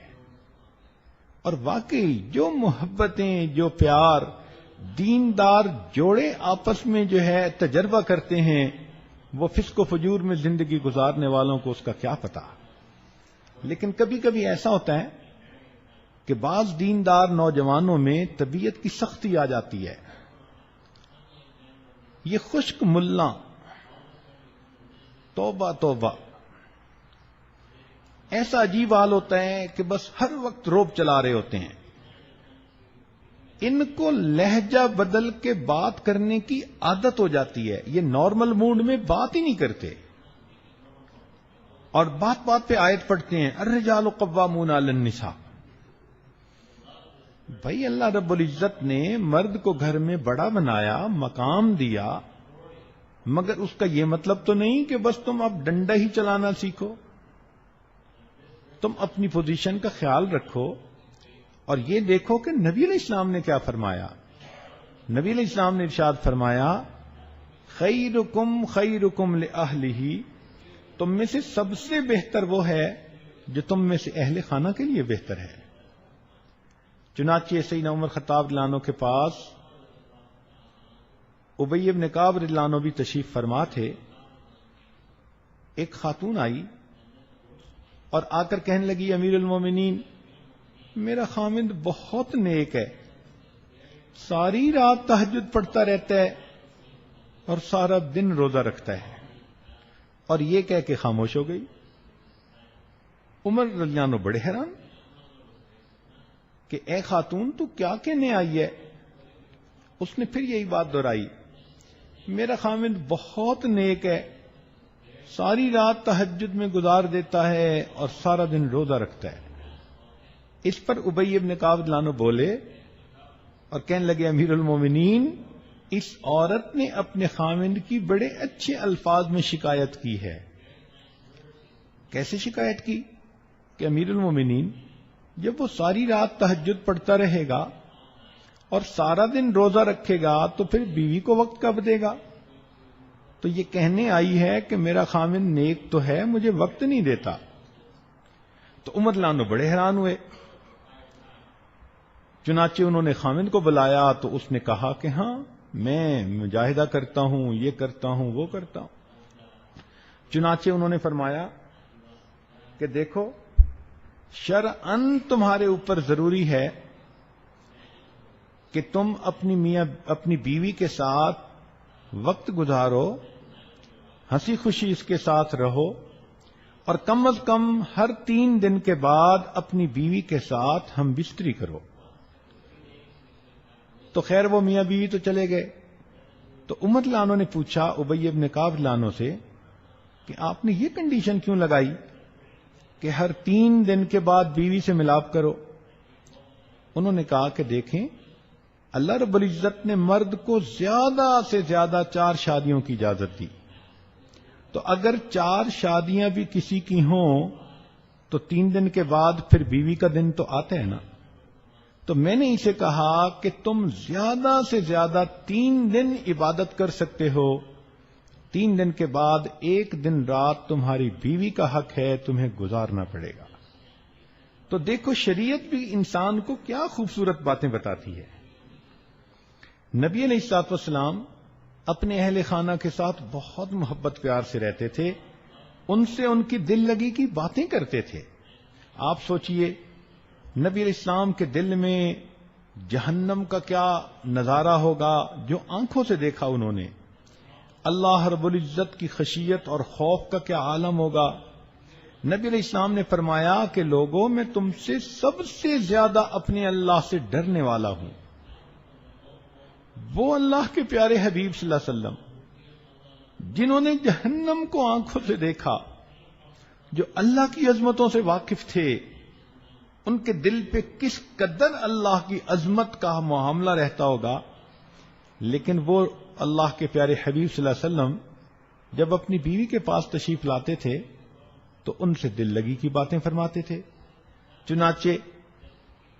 اور واقعی جو محبتیں, جو پیار دیندار جوڑے آپس میں جو ہے تجربہ کرتے ہیں, وہ فسق و فجور میں زندگی گزارنے والوں کو اس کا کیا پتا. لیکن کبھی کبھی ایسا ہوتا ہے کہ بعض دیندار نوجوانوں میں طبیعت کی سختی آ جاتی ہے. یہ خشک ملا, توبہ توبہ, ایسا عجیب حال ہوتا ہے کہ بس ہر وقت روب چلا رہے ہوتے ہیں. ان کو لہجہ بدل کے بات کرنے کی عادت ہو جاتی ہے، یہ نارمل موڈ میں بات ہی نہیں کرتے، اور بات بات پہ آیت پڑھتے ہیں الرجال قوامون علی النساء۔ بھائی اللہ رب العزت نے مرد کو گھر میں بڑا بنایا، مقام دیا، مگر اس کا یہ مطلب تو نہیں کہ بس تم اب ڈنڈا ہی چلانا سیکھو، تم اپنی پوزیشن کا خیال رکھو۔ اور یہ دیکھو کہ نبی علیہ السلام نے کیا فرمایا۔ نبی علیہ السلام نے ارشاد فرمایا خیرکم خیرکم لأہلہ، تم میں سے سب سے بہتر وہ ہے جو تم میں سے اہل خانہ کے لیے بہتر ہے۔ چنانچہ سیدنا عمر خطاب رضی اللہ عنہ کے پاس ابی بن کعب رضی اللہ عنہ بھی تشریف فرما تھے۔ ایک خاتون آئی اور آ کر کہنے لگی امیر المومنین، میرا خامند بہت نیک ہے، ساری رات تہجد پڑھتا رہتا ہے اور سارا دن روزہ رکھتا ہے، اور یہ کہہ کے خاموش ہو گئی۔ عمر رضی اللہ عنہ بڑے حیران کہ اے خاتون تو کیا کہنے آئی ہے؟ اس نے پھر یہی بات دہرائی، میرا خامند بہت نیک ہے، ساری رات تہجد میں گزار دیتا ہے اور سارا دن روزہ رکھتا ہے۔ اس پر ابی بن کعب رضی اللہ عنہ بولے اور کہنے لگے امیر المومنین، اس عورت نے اپنے خامند کی بڑے اچھے الفاظ میں شکایت کی ہے۔ کیسے شکایت کی؟ کہ امیر المومنین، جب وہ ساری رات تہجد پڑھتا رہے گا اور سارا دن روزہ رکھے گا تو پھر بیوی کو وقت کب دے گا؟ تو یہ کہنے آئی ہے کہ میرا خامند نیک تو ہے، مجھے وقت نہیں دیتا۔ تو عمر رضی اللہ عنہ بڑے حیران ہوئے۔ چنانچہ انہوں نے خامند کو بلایا تو اس نے کہا کہ ہاں میں مجاہدہ کرتا ہوں، یہ کرتا ہوں، وہ کرتا ہوں۔ چنانچہ انہوں نے فرمایا کہ دیکھو شرعاً تمہارے اوپر ضروری ہے کہ تم اپنی بیوی کے ساتھ وقت گزارو، ہنسی خوشی اس کے ساتھ رہو، اور کم از کم ہر 3 دن کے بعد اپنی بیوی کے ساتھ ہم بستری کرو۔ تو خیر وہ میاں بیوی تو چلے گئے۔ تو عمر رضی اللہ عنہ نے پوچھا ابی بن کعب رضی اللہ عنہ سے کہ آپ نے یہ کنڈیشن کیوں لگائی کہ ہر 3 دن کے بعد بیوی سے ملاپ کرو؟ انہوں نے کہا کہ دیکھیں اللہ رب العزت نے مرد کو زیادہ سے زیادہ 4 شادیوں کی اجازت دی، تو اگر 4 شادیاں بھی کسی کی ہوں تو 3 دن کے بعد پھر بیوی کا دن تو آتا ہے نا۔ تو میں نے اسے کہا کہ تم زیادہ سے زیادہ 3 دن عبادت کر سکتے ہو، 3 دن کے بعد 1 دن رات تمہاری بیوی کا حق ہے، تمہیں گزارنا پڑے گا۔ تو دیکھو شریعت بھی انسان کو کیا خوبصورت باتیں بتاتی ہے۔ نبی علیہ الصلوۃ والسلام اپنے اہل خانہ کے ساتھ بہت محبت پیار سے رہتے تھے، ان سے ان کی دل لگی کی باتیں کرتے تھے۔ آپ سوچئے نبی علیہ السلام کے دل میں جہنم کا کیا نظارہ ہوگا جو آنکھوں سے دیکھا انہوں نے، اللہ رب العزت کی خشیت اور خوف کا کیا عالم ہوگا۔ نبی علیہ السلام نے فرمایا کہ لوگوں میں تم سے سب سے زیادہ اپنے اللہ سے ڈرنے والا ہوں۔ وہ اللہ کے پیارے حبیب صلی اللہ علیہ وسلم جنہوں نے جہنم کو آنکھوں سے دیکھا، جو اللہ کی عظمتوں سے واقف تھے، ان کے دل پہ کس قدر اللہ کی عظمت کا معاملہ رہتا ہوگا، لیکن وہ اللہ کے پیارے حبیب صلی اللہ علیہ وسلم جب اپنی بیوی کے پاس تشریف لاتے تھے تو ان سے دل لگی کی باتیں فرماتے تھے۔ چنانچہ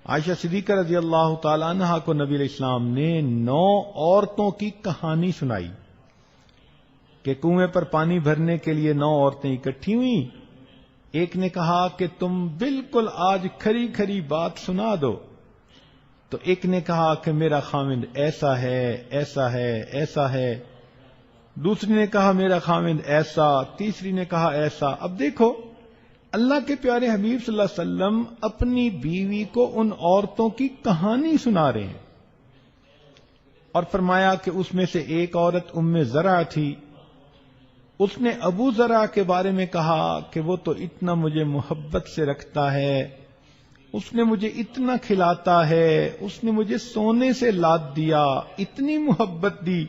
عائشہ صدیقہ رضی اللہ تعالی عنہا کو نبی علیہ السلام نے 9 عورتوں کی کہانی سنائی کہ کنویں پر پانی بھرنے کے لیے 9 عورتیں اکٹھی ہوئیں۔ ایک نے کہا کہ تم بالکل آج کھری کھری بات سنا دو، تو ایک نے کہا کہ میرا خامند ایسا ہے ایسا ہے ایسا ہے، دوسری نے کہا میرا خامند ایسا، تیسری نے کہا ایسا۔ اب دیکھو اللہ کے پیارے حبیب صلی اللہ علیہ وسلم اپنی بیوی کو ان عورتوں کی کہانی سنا رہے ہیں، اور فرمایا کہ اس میں سے ایک عورت ام زرع تھی، اس نے ابو زرع کے بارے میں کہا کہ وہ تو اتنا مجھے محبت سے رکھتا ہے، اس نے مجھے اتنا کھلاتا ہے، اس نے مجھے سونے سے لاد دیا، اتنی محبت دی.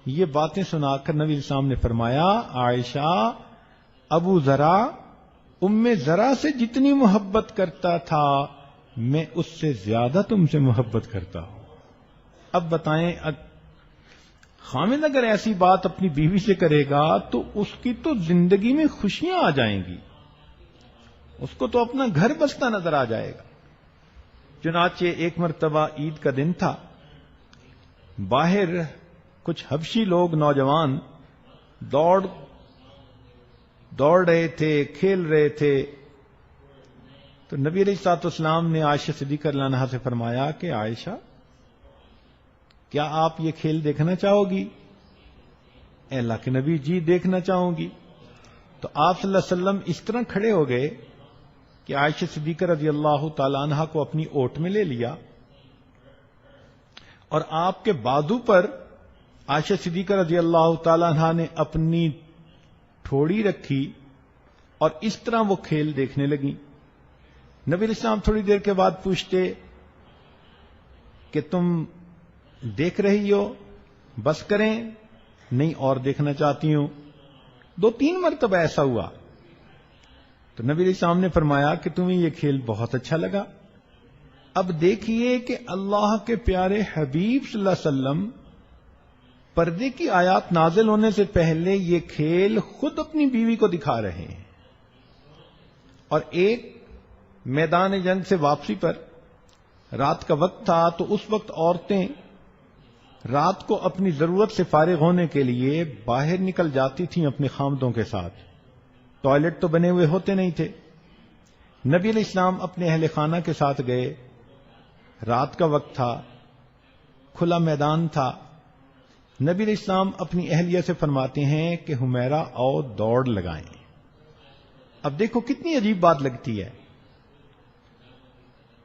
یہ باتیں سنا کر نبی السلام نے فرمایا، عائشہ، ابو ذرا ام ذرا سے جتنی محبت کرتا تھا میں اس سے زیادہ تم سے محبت کرتا ہوں. اب بتائیں، خامد اگر ایسی بات اپنی بیوی سے کرے گا تو اس کی تو زندگی میں خوشیاں آ جائیں گی، اس کو تو اپنا گھر بستا نظر آ جائے گا. چنانچہ ایک مرتبہ عید کا دن تھا، باہر کچھ حبشی لوگ نوجوان دوڑ رہے تھے، کھیل رہے تھے. تو نبی علیہ الصلوۃ والسلام نے عائشہ صدیقہ رضی اللہ عنہا سے فرمایا کہ عائشہ، کیا آپ یہ کھیل دیکھنا چاہو گی؟ اے اللہ کے نبی، جی دیکھنا چاہوں گی. تو آپ صلی اللہ علیہ وسلم اس طرح کھڑے ہو گئے کہ عائشہ صدیقہ رضی اللہ تعالی عنہا کو اپنی اوٹ میں لے لیا اور آپ کے بازو پر عائشہ صدیقہ رضی اللہ تعالی عنہا نے اپنی ٹھوڑی رکھی اور اس طرح وہ کھیل دیکھنے لگی. نبی علیہ السلام تھوڑی دیر کے بعد پوچھتے کہ تم دیکھ رہی ہو، بس کریں؟ نہیں، اور دیکھنا چاہتی ہوں. 2-3 مرتبہ ایسا ہوا. تو نبی علیہ السلام نے فرمایا کہ تمہیں یہ کھیل بہت اچھا لگا. اب دیکھیے کہ اللہ کے پیارے حبیب صلی اللہ علیہ وسلم پردے کی آیات نازل ہونے سے پہلے یہ کھیل خود اپنی بیوی کو دکھا رہے ہیں. اور ایک میدان جنگ سے واپسی پر رات کا وقت تھا، تو اس وقت عورتیں رات کو اپنی ضرورت سے فارغ ہونے کے لیے باہر نکل جاتی تھیں اپنے خامدوں کے ساتھ. ٹوائلٹ تو بنے ہوئے ہوتے نہیں تھے. نبی علیہ السلام اپنے اہل خانہ کے ساتھ گئے. رات کا وقت تھا، کھلا میدان تھا. نبی علیہ السلام اپنی اہلیہ سے فرماتے ہیں کہ حمیرہ آؤ دوڑ لگائیں. اب دیکھو کتنی عجیب بات لگتی ہے.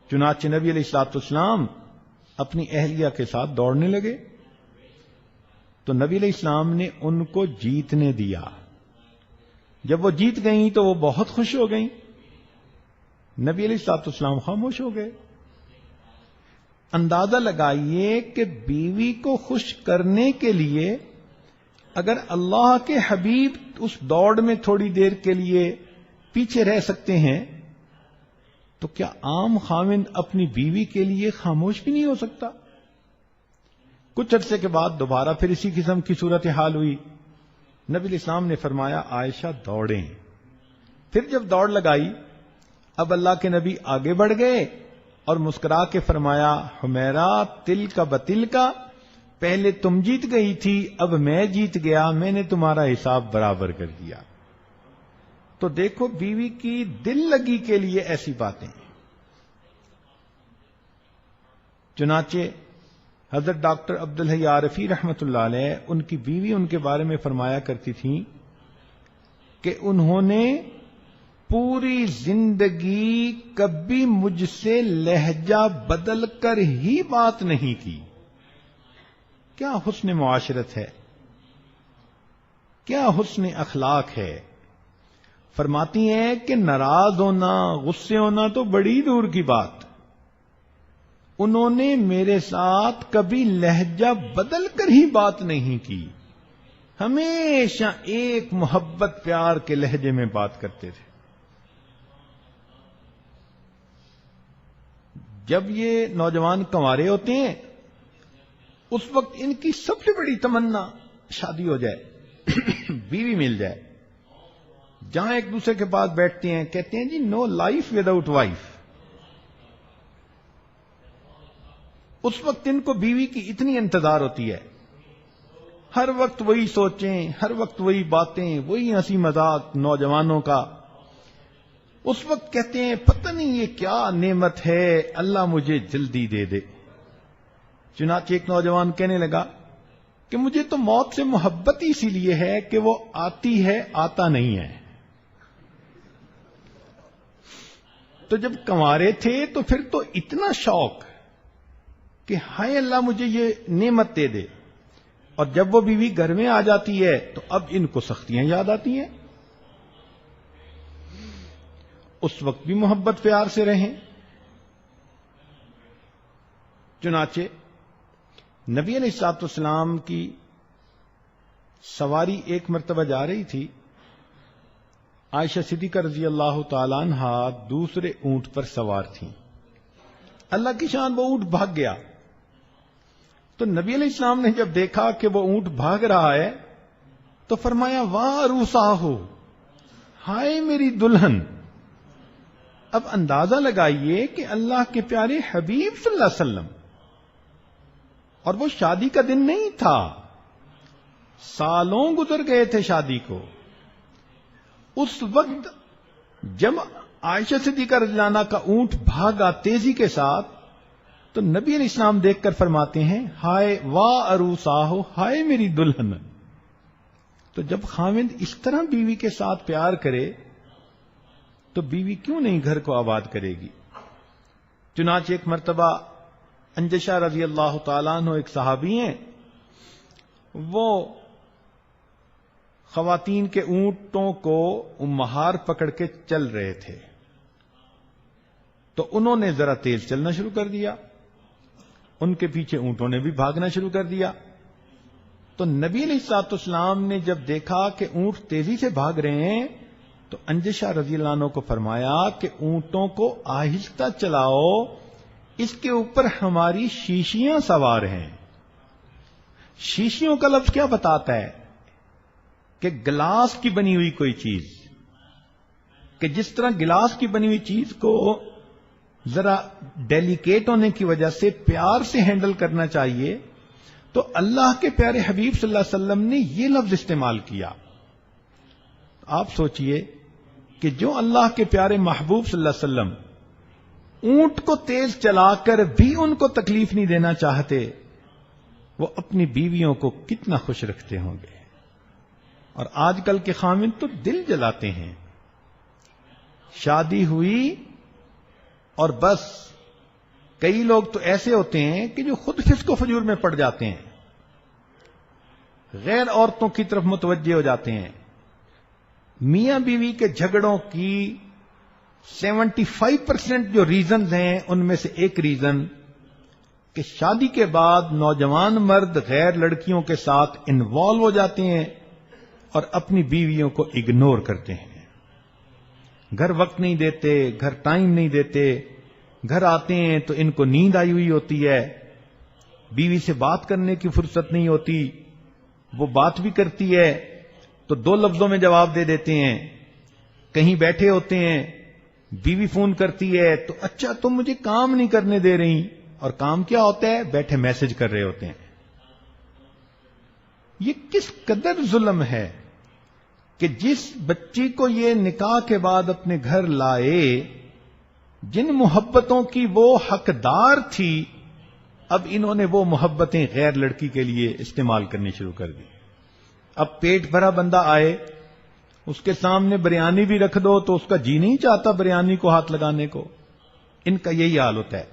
چنانچہ نبی علیہ الصلوۃ والسلام اپنی اہلیہ کے ساتھ دوڑنے لگے. تو نبی علیہ السلام نے ان کو جیتنے دیا. جب وہ جیت گئیں تو وہ بہت خوش ہو گئیں. نبی علیہ الصلوۃ والسلام خاموش ہو گئے. اندازہ لگائیے کہ بیوی کو خوش کرنے کے لیے اگر اللہ کے حبیب اس دوڑ میں تھوڑی دیر کے لیے پیچھے رہ سکتے ہیں تو کیا عام خاوند اپنی بیوی کے لیے خاموش بھی نہیں ہو سکتا؟ کچھ عرصے کے بعد دوبارہ پھر اسی قسم کی صورتحال ہوئی. نبی علیہ السلام نے فرمایا عائشہ دوڑیں. پھر جب دوڑ لگائی، اب اللہ کے نبی آگے بڑھ گئے اور مسکرا کے فرمایا حمیرہ تل کا بتل کا، پہلے تم جیت گئی تھی، اب میں جیت گیا، میں نے تمہارا حساب برابر کر دیا. تو دیکھو بیوی کی دل لگی کے لیے ایسی باتیں. چنانچہ حضرت ڈاکٹر عبدالحی عارفی رحمۃ اللہ علیہ، ان کی بیوی ان کے بارے میں فرمایا کرتی تھیں کہ انہوں نے پوری زندگی کبھی مجھ سے لہجہ بدل کر ہی بات نہیں کی. کیا حسن معاشرت ہے، کیا حسن اخلاق ہے. فرماتی ہیں کہ ناراض ہونا، غصے ہونا تو بڑی دور کی بات، انہوں نے میرے ساتھ کبھی لہجہ بدل کر ہی بات نہیں کی. ہمیشہ ایک محبت پیار کے لہجے میں بات کرتے تھے. جب یہ نوجوان کنوارے ہوتے ہیں اس وقت ان کی سب سے بڑی تمنا شادی ہو جائے، بیوی مل جائے. جہاں ایک دوسرے کے پاس بیٹھتے ہیں کہتے ہیں جی نو لائف وداؤٹ وائف. اس وقت ان کو بیوی کی اتنی انتظار ہوتی ہے، ہر وقت وہی سوچیں، ہر وقت وہی باتیں، وہی ہنسی مذاق نوجوانوں کا. اس وقت کہتے ہیں پتہ نہیں یہ کیا نعمت ہے، اللہ مجھے جلدی دے دے. چنانچہ ایک نوجوان کہنے لگا کہ مجھے تو موت سے محبت ہی اسی لیے ہے کہ وہ آتی ہے، آتا نہیں ہے. تو جب کنوارے تھے تو پھر تو اتنا شوق کہ ہائے اللہ مجھے یہ نعمت دے دے، اور جب وہ بیوی گھر میں آ جاتی ہے تو اب ان کو سختیاں یاد آتی ہیں. اس وقت بھی محبت پیار سے رہیں، چنانچہ نبی علیہ الصلوۃ والسلام کی سواری ایک مرتبہ جا رہی تھی. عائشہ صدیقہ رضی اللہ تعالیٰ عنہا دوسرے اونٹ پر سوار تھیں. اللہ کی شان، وہ اونٹ بھاگ گیا. تو نبی علیہ السلام نے جب دیکھا کہ وہ اونٹ بھاگ رہا ہے تو فرمایا واہ عروساہ، ہائے میری دلہن. اب اندازہ لگائیے کہ اللہ کے پیارے حبیب صلی اللہ علیہ وسلم، اور وہ شادی کا دن نہیں تھا، سالوں گزر گئے تھے شادی کو. اس وقت جب عائشہ صدیقہ رضی اللہ عنہا کا اونٹ بھاگا تیزی کے ساتھ تو نبی علیہ السلام دیکھ کر فرماتے ہیں ہائے واہ عروساہ، ہائے میری دلہن. تو جب خاوند اس طرح بیوی کے ساتھ پیار کرے تو بیوی کیوں نہیں گھر کو آباد کرے گی. چنانچہ ایک مرتبہ انجشہ رضی اللہ تعالیٰ عنہ ایک صحابی ہیں، وہ خواتین کے اونٹوں کو مہار پکڑ کے چل رہے تھے تو انہوں نے ذرا تیز چلنا شروع کر دیا، ان کے پیچھے اونٹوں نے بھی بھاگنا شروع کر دیا. تو نبی علیہ الصلوۃ والسلام نے جب دیکھا کہ اونٹ تیزی سے بھاگ رہے ہیں تو انجشہ رضی اللہ عنہ کو فرمایا کہ اونٹوں کو آہستہ چلاؤ، اس کے اوپر ہماری شیشیاں سوار ہیں. شیشیوں کا لفظ کیا بتاتا ہے؟ کہ گلاس کی بنی ہوئی کوئی چیز، کہ جس طرح گلاس کی بنی ہوئی چیز کو ذرا ڈیلیکیٹ ہونے کی وجہ سے پیار سے ہینڈل کرنا چاہیے، تو اللہ کے پیارے حبیب صلی اللہ علیہ وسلم نے یہ لفظ استعمال کیا. آپ سوچئے کہ جو اللہ کے پیارے محبوب صلی اللہ علیہ وسلم اونٹ کو تیز چلا کر بھی ان کو تکلیف نہیں دینا چاہتے، وہ اپنی بیویوں کو کتنا خوش رکھتے ہوں گے. اور آج کل کے خاوند تو دل جلاتے ہیں. شادی ہوئی اور بس کئی لوگ تو ایسے ہوتے ہیں کہ جو خود فسق و فجور میں پڑ جاتے ہیں، غیر عورتوں کی طرف متوجہ ہو جاتے ہیں. میاں بیوی کے جھگڑوں کی 75% جو ریزنز ہیں ان میں سے ایک ریزن کہ شادی کے بعد نوجوان مرد غیر لڑکیوں کے ساتھ انوالو ہو جاتے ہیں اور اپنی بیویوں کو اگنور کرتے ہیں. گھر وقت نہیں دیتے، گھر ٹائم نہیں دیتے، گھر آتے ہیں تو ان کو نیند آئی ہوئی ہوتی ہے، بیوی سے بات کرنے کی فرصت نہیں ہوتی، وہ بات بھی کرتی ہے تو 2 لفظوں میں جواب دے دیتے ہیں. کہیں بیٹھے ہوتے ہیں، بیوی فون کرتی ہے تو اچھا تم مجھے کام نہیں کرنے دے رہی، اور کام کیا ہوتا ہے؟ بیٹھے میسج کر رہے ہوتے ہیں. یہ کس قدر ظلم ہے کہ جس بچی کو یہ نکاح کے بعد اپنے گھر لائے، جن محبتوں کی وہ حقدار تھی، اب انہوں نے وہ محبتیں غیر لڑکی کے لیے استعمال کرنی شروع کر دی. اب پیٹ بھرا بندہ آئے، اس کے سامنے بریانی بھی رکھ دو تو اس کا جی نہیں چاہتا بریانی کو ہاتھ لگانے کو. ان کا یہی حال ہوتا ہے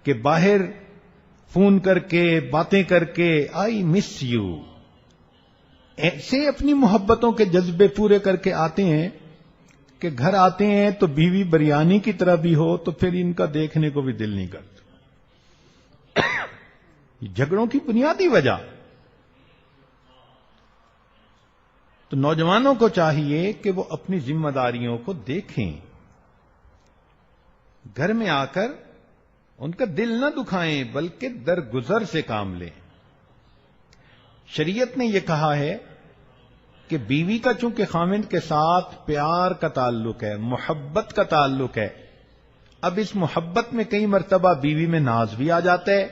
کہ باہر فون کر کے باتیں کر کے آئی مس یو، ایسے اپنی محبتوں کے جذبے پورے کر کے آتے ہیں کہ گھر آتے ہیں تو بیوی بریانی کی طرح بھی ہو تو پھر ان کا دیکھنے کو بھی دل نہیں کرتا. جھگڑوں کی بنیادی وجہ. تو نوجوانوں کو چاہیے کہ وہ اپنی ذمہ داریوں کو دیکھیں، گھر میں آ کر ان کا دل نہ دکھائیں بلکہ درگزر سے کام لیں. شریعت نے یہ کہا ہے کہ بیوی کا چونکہ خاوند کے ساتھ پیار کا تعلق ہے، محبت کا تعلق ہے، اب اس محبت میں کئی مرتبہ بیوی میں ناز بھی آ جاتا ہے،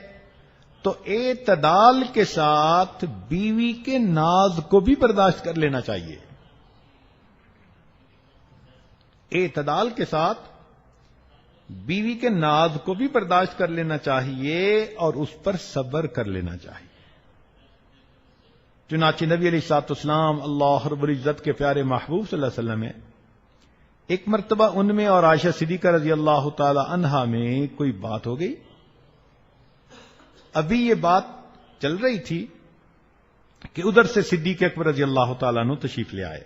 تو اعتدال کے ساتھ بیوی کے ناز کو بھی برداشت کر لینا چاہیے. اعتدال کے ساتھ بیوی کے ناز کو بھی برداشت کر لینا چاہیے اور اس پر صبر کر لینا چاہیے. چنانچہ نبی علیہ الصلوۃ والسلام اللہ رب العزت کے پیارے محبوب صلی اللہ علیہ وسلم ہے، ایک مرتبہ ان میں اور عائشہ صدیقہ رضی اللہ تعالی عنہا میں کوئی بات ہو گئی. ابھی یہ بات چل رہی تھی کہ ادھر سے صدیق اکبر رضی اللہ تعالیٰ عنہ تشریف لے آئے.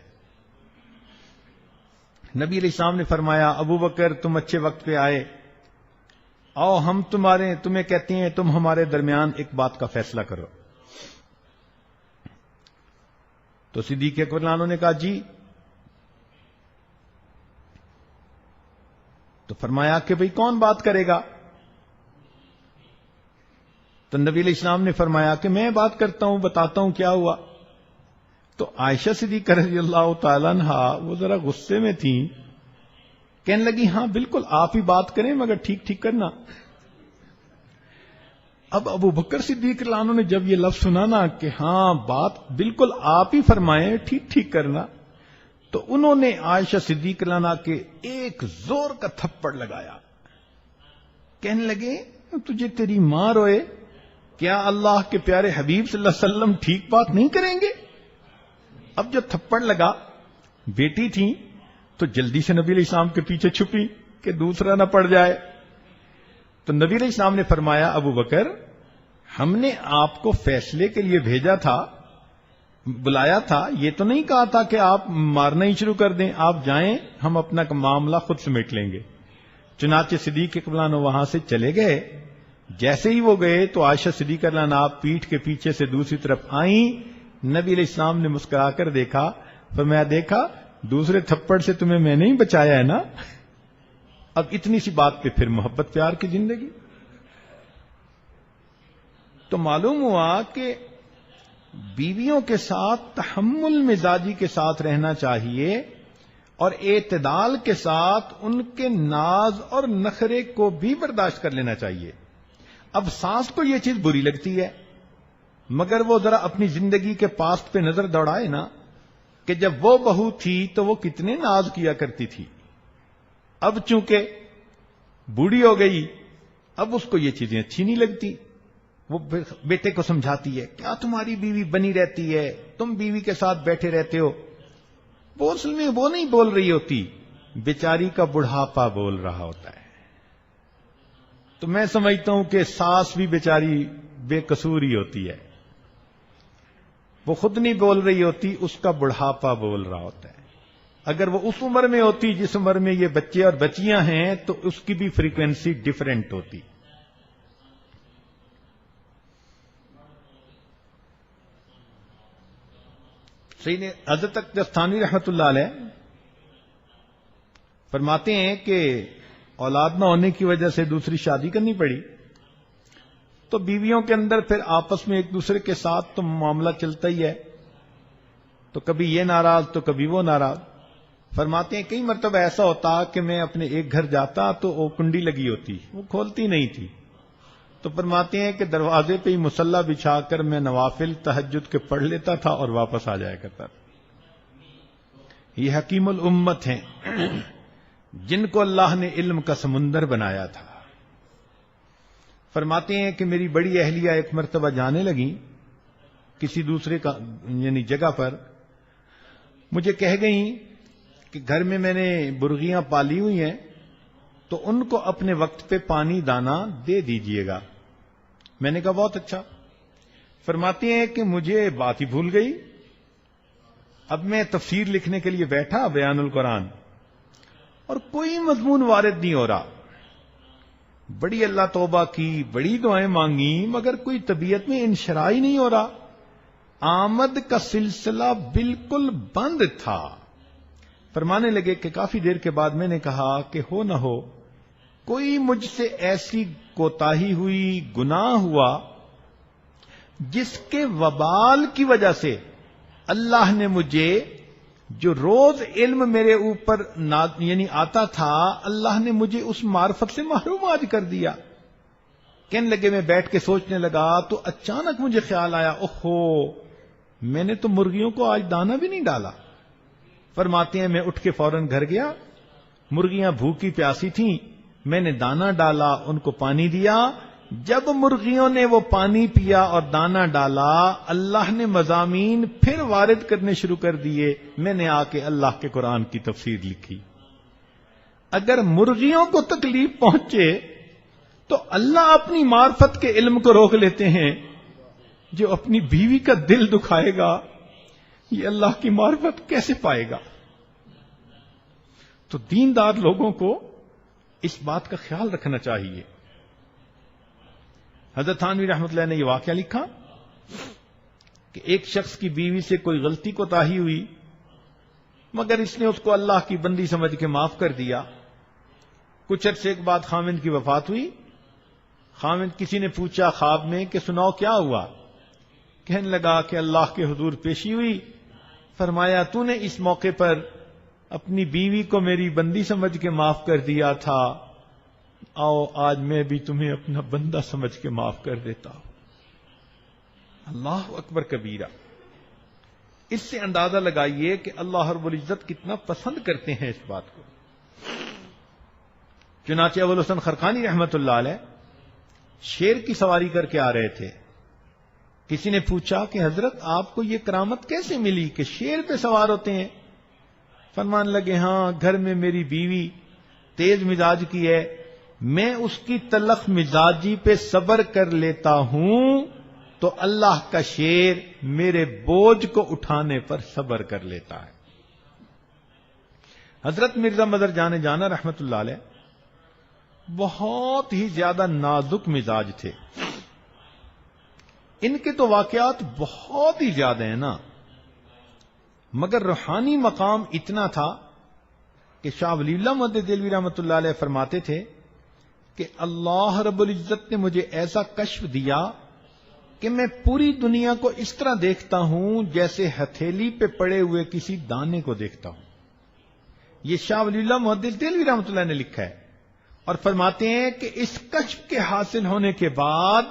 نبی علیہ السلام نے فرمایا ابو بکر تم اچھے وقت پہ آئے. آؤ ہم تمہیں کہتے ہیں تم ہمارے درمیان ایک بات کا فیصلہ کرو. تو صدیق اکبر عنہ نے کہا جی. تو فرمایا کہ بھئی کون بات کرے گا؟ تو نبی علیہ السلام نے فرمایا کہ میں بات کرتا ہوں، بتاتا ہوں کیا ہوا. تو عائشہ صدیقہ رضی اللہ تعالیٰ عنہا وہ ذرا غصے میں تھیں، کہنے لگی ہاں بالکل آپ ہی بات کریں مگر ٹھیک ٹھیک کرنا. اب ابو بکر صدیق رضی اللہ عنہ نے جب یہ لفظ سنا نا کہ ہاں بات بالکل آپ ہی فرمائیں ٹھیک ٹھیک کرنا، تو انہوں نے عائشہ صدیق رضی اللہ عنہ کے ایک زور کا تھپڑ لگایا. کہنے لگے تجھے تیری ماں روئے، کیا اللہ کے پیارے حبیب صلی اللہ علیہ وسلم ٹھیک بات نہیں کریں گے؟ اب جو تھپڑ لگا بیٹی تھی تو جلدی سے نبی علیہ السلام کے پیچھے چھپی کہ دوسرا نہ پڑ جائے. تو نبی علیہ السلام نے فرمایا ابو بکر ہم نے آپ کو فیصلے کے لیے بھیجا تھا، بلایا تھا، یہ تو نہیں کہا تھا کہ آپ مارنا ہی شروع کر دیں، آپ جائیں ہم اپنا معاملہ خود سمیٹ لیں گے. چنانچہ صدیق اکبر عنہ وہاں سے چلے گئے. جیسے ہی وہ گئے تو عائشہ صدیقہ رضی اللہ عنہا پیٹھ کے پیچھے سے دوسری طرف آئیں. نبی علیہ السلام نے مسکرا کر دیکھا، فرمایا دیکھا دوسرے تھپڑ سے تمہیں میں نہیں بچایا ہے نا. اب اتنی سی بات پہ پھر محبت پیار کی زندگی. تو معلوم ہوا کہ بیویوں کے ساتھ تحمل مزاجی کے ساتھ رہنا چاہیے اور اعتدال کے ساتھ ان کے ناز اور نخرے کو بھی برداشت کر لینا چاہیے. اب ساس کو یہ چیز بری لگتی ہے مگر وہ ذرا اپنی زندگی کے پاسٹ پہ نظر دوڑائے نا کہ جب وہ بہو تھی تو وہ کتنے ناز کیا کرتی تھی. اب چونکہ بوڑھی ہو گئی اب اس کو یہ چیزیں اچھی نہیں لگتی. وہ بیٹے کو سمجھاتی ہے کیا تمہاری بیوی بنی رہتی ہے، تم بیوی کے ساتھ بیٹھے رہتے ہو. وہ اصل میں وہ نہیں بول رہی ہوتی، بیچاری کا بڑھاپا بول رہا ہوتا ہے. تو میں سمجھتا ہوں کہ ساس بھی بیچاری بے قصور ہی ہوتی ہے، وہ خود نہیں بول رہی ہوتی، اس کا بڑھاپا بول رہا ہوتا ہے. اگر وہ اس عمر میں ہوتی جس عمر میں یہ بچے اور بچیاں ہیں تو اس کی بھی فریکوینسی ڈیفرنٹ ہوتی. صحیح نے حضرت تھانوی رحمۃ اللہ علیہ فرماتے ہیں کہ اولاد نہ ہونے کی وجہ سے دوسری شادی کرنی پڑی تو بیویوں کے اندر پھر آپس میں ایک دوسرے کے ساتھ تو معاملہ چلتا ہی ہے، تو کبھی یہ ناراض تو کبھی وہ ناراض. فرماتے ہیں کئی مرتبہ ایسا ہوتا کہ میں اپنے ایک گھر جاتا تو وہ کنڈی لگی ہوتی، وہ کھولتی نہیں تھی. تو فرماتے ہیں کہ دروازے پہ ہی مصلی بچھا کر میں نوافل تہجد کے پڑھ لیتا تھا اور واپس آ جایا کرتا تھا. یہ حکیم الامت ہیں جن کو اللہ نے علم کا سمندر بنایا تھا. فرماتے ہیں کہ میری بڑی اہلیہ ایک مرتبہ جانے لگی کسی دوسرے کا یعنی جگہ پر، مجھے کہہ گئیں کہ گھر میں نے برغیاں پالی ہوئی ہیں تو ان کو اپنے وقت پہ پانی دانا دے دیجئے گا. میں نے کہا بہت اچھا. فرماتے ہیں کہ مجھے بات ہی بھول گئی. اب میں تفسیر لکھنے کے لیے بیٹھا بیان القرآن اور کوئی مضمون وارد نہیں ہو رہا. بڑی اللہ توبہ کی، بڑی دعائیں مانگی مگر کوئی طبیعت میں انشراح ہی نہیں ہو رہا. آمد کا سلسلہ بالکل بند تھا. فرمانے لگے کہ کافی دیر کے بعد میں نے کہا کہ ہو نہ ہو کوئی مجھ سے ایسی کوتاہی ہوئی، گناہ ہوا جس کے وبال کی وجہ سے اللہ نے مجھے جو روز علم میرے اوپر یعنی آتا تھا اللہ نے مجھے اس معرفت سے محروم آج کر دیا. کہنے لگے میں بیٹھ کے سوچنے لگا تو اچانک مجھے خیال آیا اوہو میں نے تو مرغیوں کو آج دانا بھی نہیں ڈالا. فرماتے ہیں میں اٹھ کے فوراً گھر گیا، مرغیاں بھوکی پیاسی تھیں، میں نے دانا ڈالا، ان کو پانی دیا. جب مرغیوں نے وہ پانی پیا اور دانا ڈالا اللہ نے مضامین پھر وارد کرنے شروع کر دیے. میں نے آ کے اللہ کے قرآن کی تفسیر لکھی. اگر مرغیوں کو تکلیف پہنچے تو اللہ اپنی معرفت کے علم کو روک لیتے ہیں. جو اپنی بیوی کا دل دکھائے گا یہ اللہ کی معرفت کیسے پائے گا؟ تو دیندار لوگوں کو اس بات کا خیال رکھنا چاہیے حضرت تھانوی رحمۃ اللہ نے یہ واقعہ لکھا کہ ایک شخص کی بیوی سے کوئی غلطی کوتاہی ہوئی، مگر اس نے اس کو اللہ کی بندی سمجھ کے معاف کر دیا۔ کچھ عرصے کے بعد خاوند کی وفات ہوئی۔ خاوند کسی نے پوچھا خواب میں کہ سناؤ کیا ہوا؟ کہنے لگا کہ اللہ کے حضور پیشی ہوئی، فرمایا تو نے اس موقع پر اپنی بیوی کو میری بندی سمجھ کے معاف کر دیا تھا، آؤ آج میں بھی تمہیں اپنا بندہ سمجھ کے معاف کر دیتا ہوں۔ اللہ اکبر کبیرہ۔ اس سے اندازہ لگائیے کہ اللہ رب العزت کتنا پسند کرتے ہیں اس بات کو۔ چنانچہ ابوالحسن خرقانی رحمت اللہ علیہ شیر کی سواری کر کے آ رہے تھے۔ کسی نے پوچھا کہ حضرت آپ کو یہ کرامت کیسے ملی کہ شیر پہ سوار ہوتے ہیں؟ فرمان لگے ہاں گھر میں میری بیوی تیز مزاج کی ہے، میں اس کی تلخ مزاجی پہ صبر کر لیتا ہوں تو اللہ کا شیر میرے بوجھ کو اٹھانے پر صبر کر لیتا ہے۔ حضرت مرزا مظہر جان جانا رحمت اللہ علیہ بہت ہی زیادہ نازک مزاج تھے۔ ان کے تو واقعات بہت ہی زیادہ ہیں نا، مگر روحانی مقام اتنا تھا کہ شاہ ولی اللہ محدث دہلوی رحمۃ اللہ علیہ فرماتے تھے کہ اللہ رب العزت نے مجھے ایسا کشف دیا کہ میں پوری دنیا کو اس طرح دیکھتا ہوں جیسے ہتھیلی پہ پڑے ہوئے کسی دانے کو دیکھتا ہوں۔ یہ شاہ ولی اللہ محدث دہلوی رحمۃ اللہ نے لکھا ہے، اور فرماتے ہیں کہ اس کشف کے حاصل ہونے کے بعد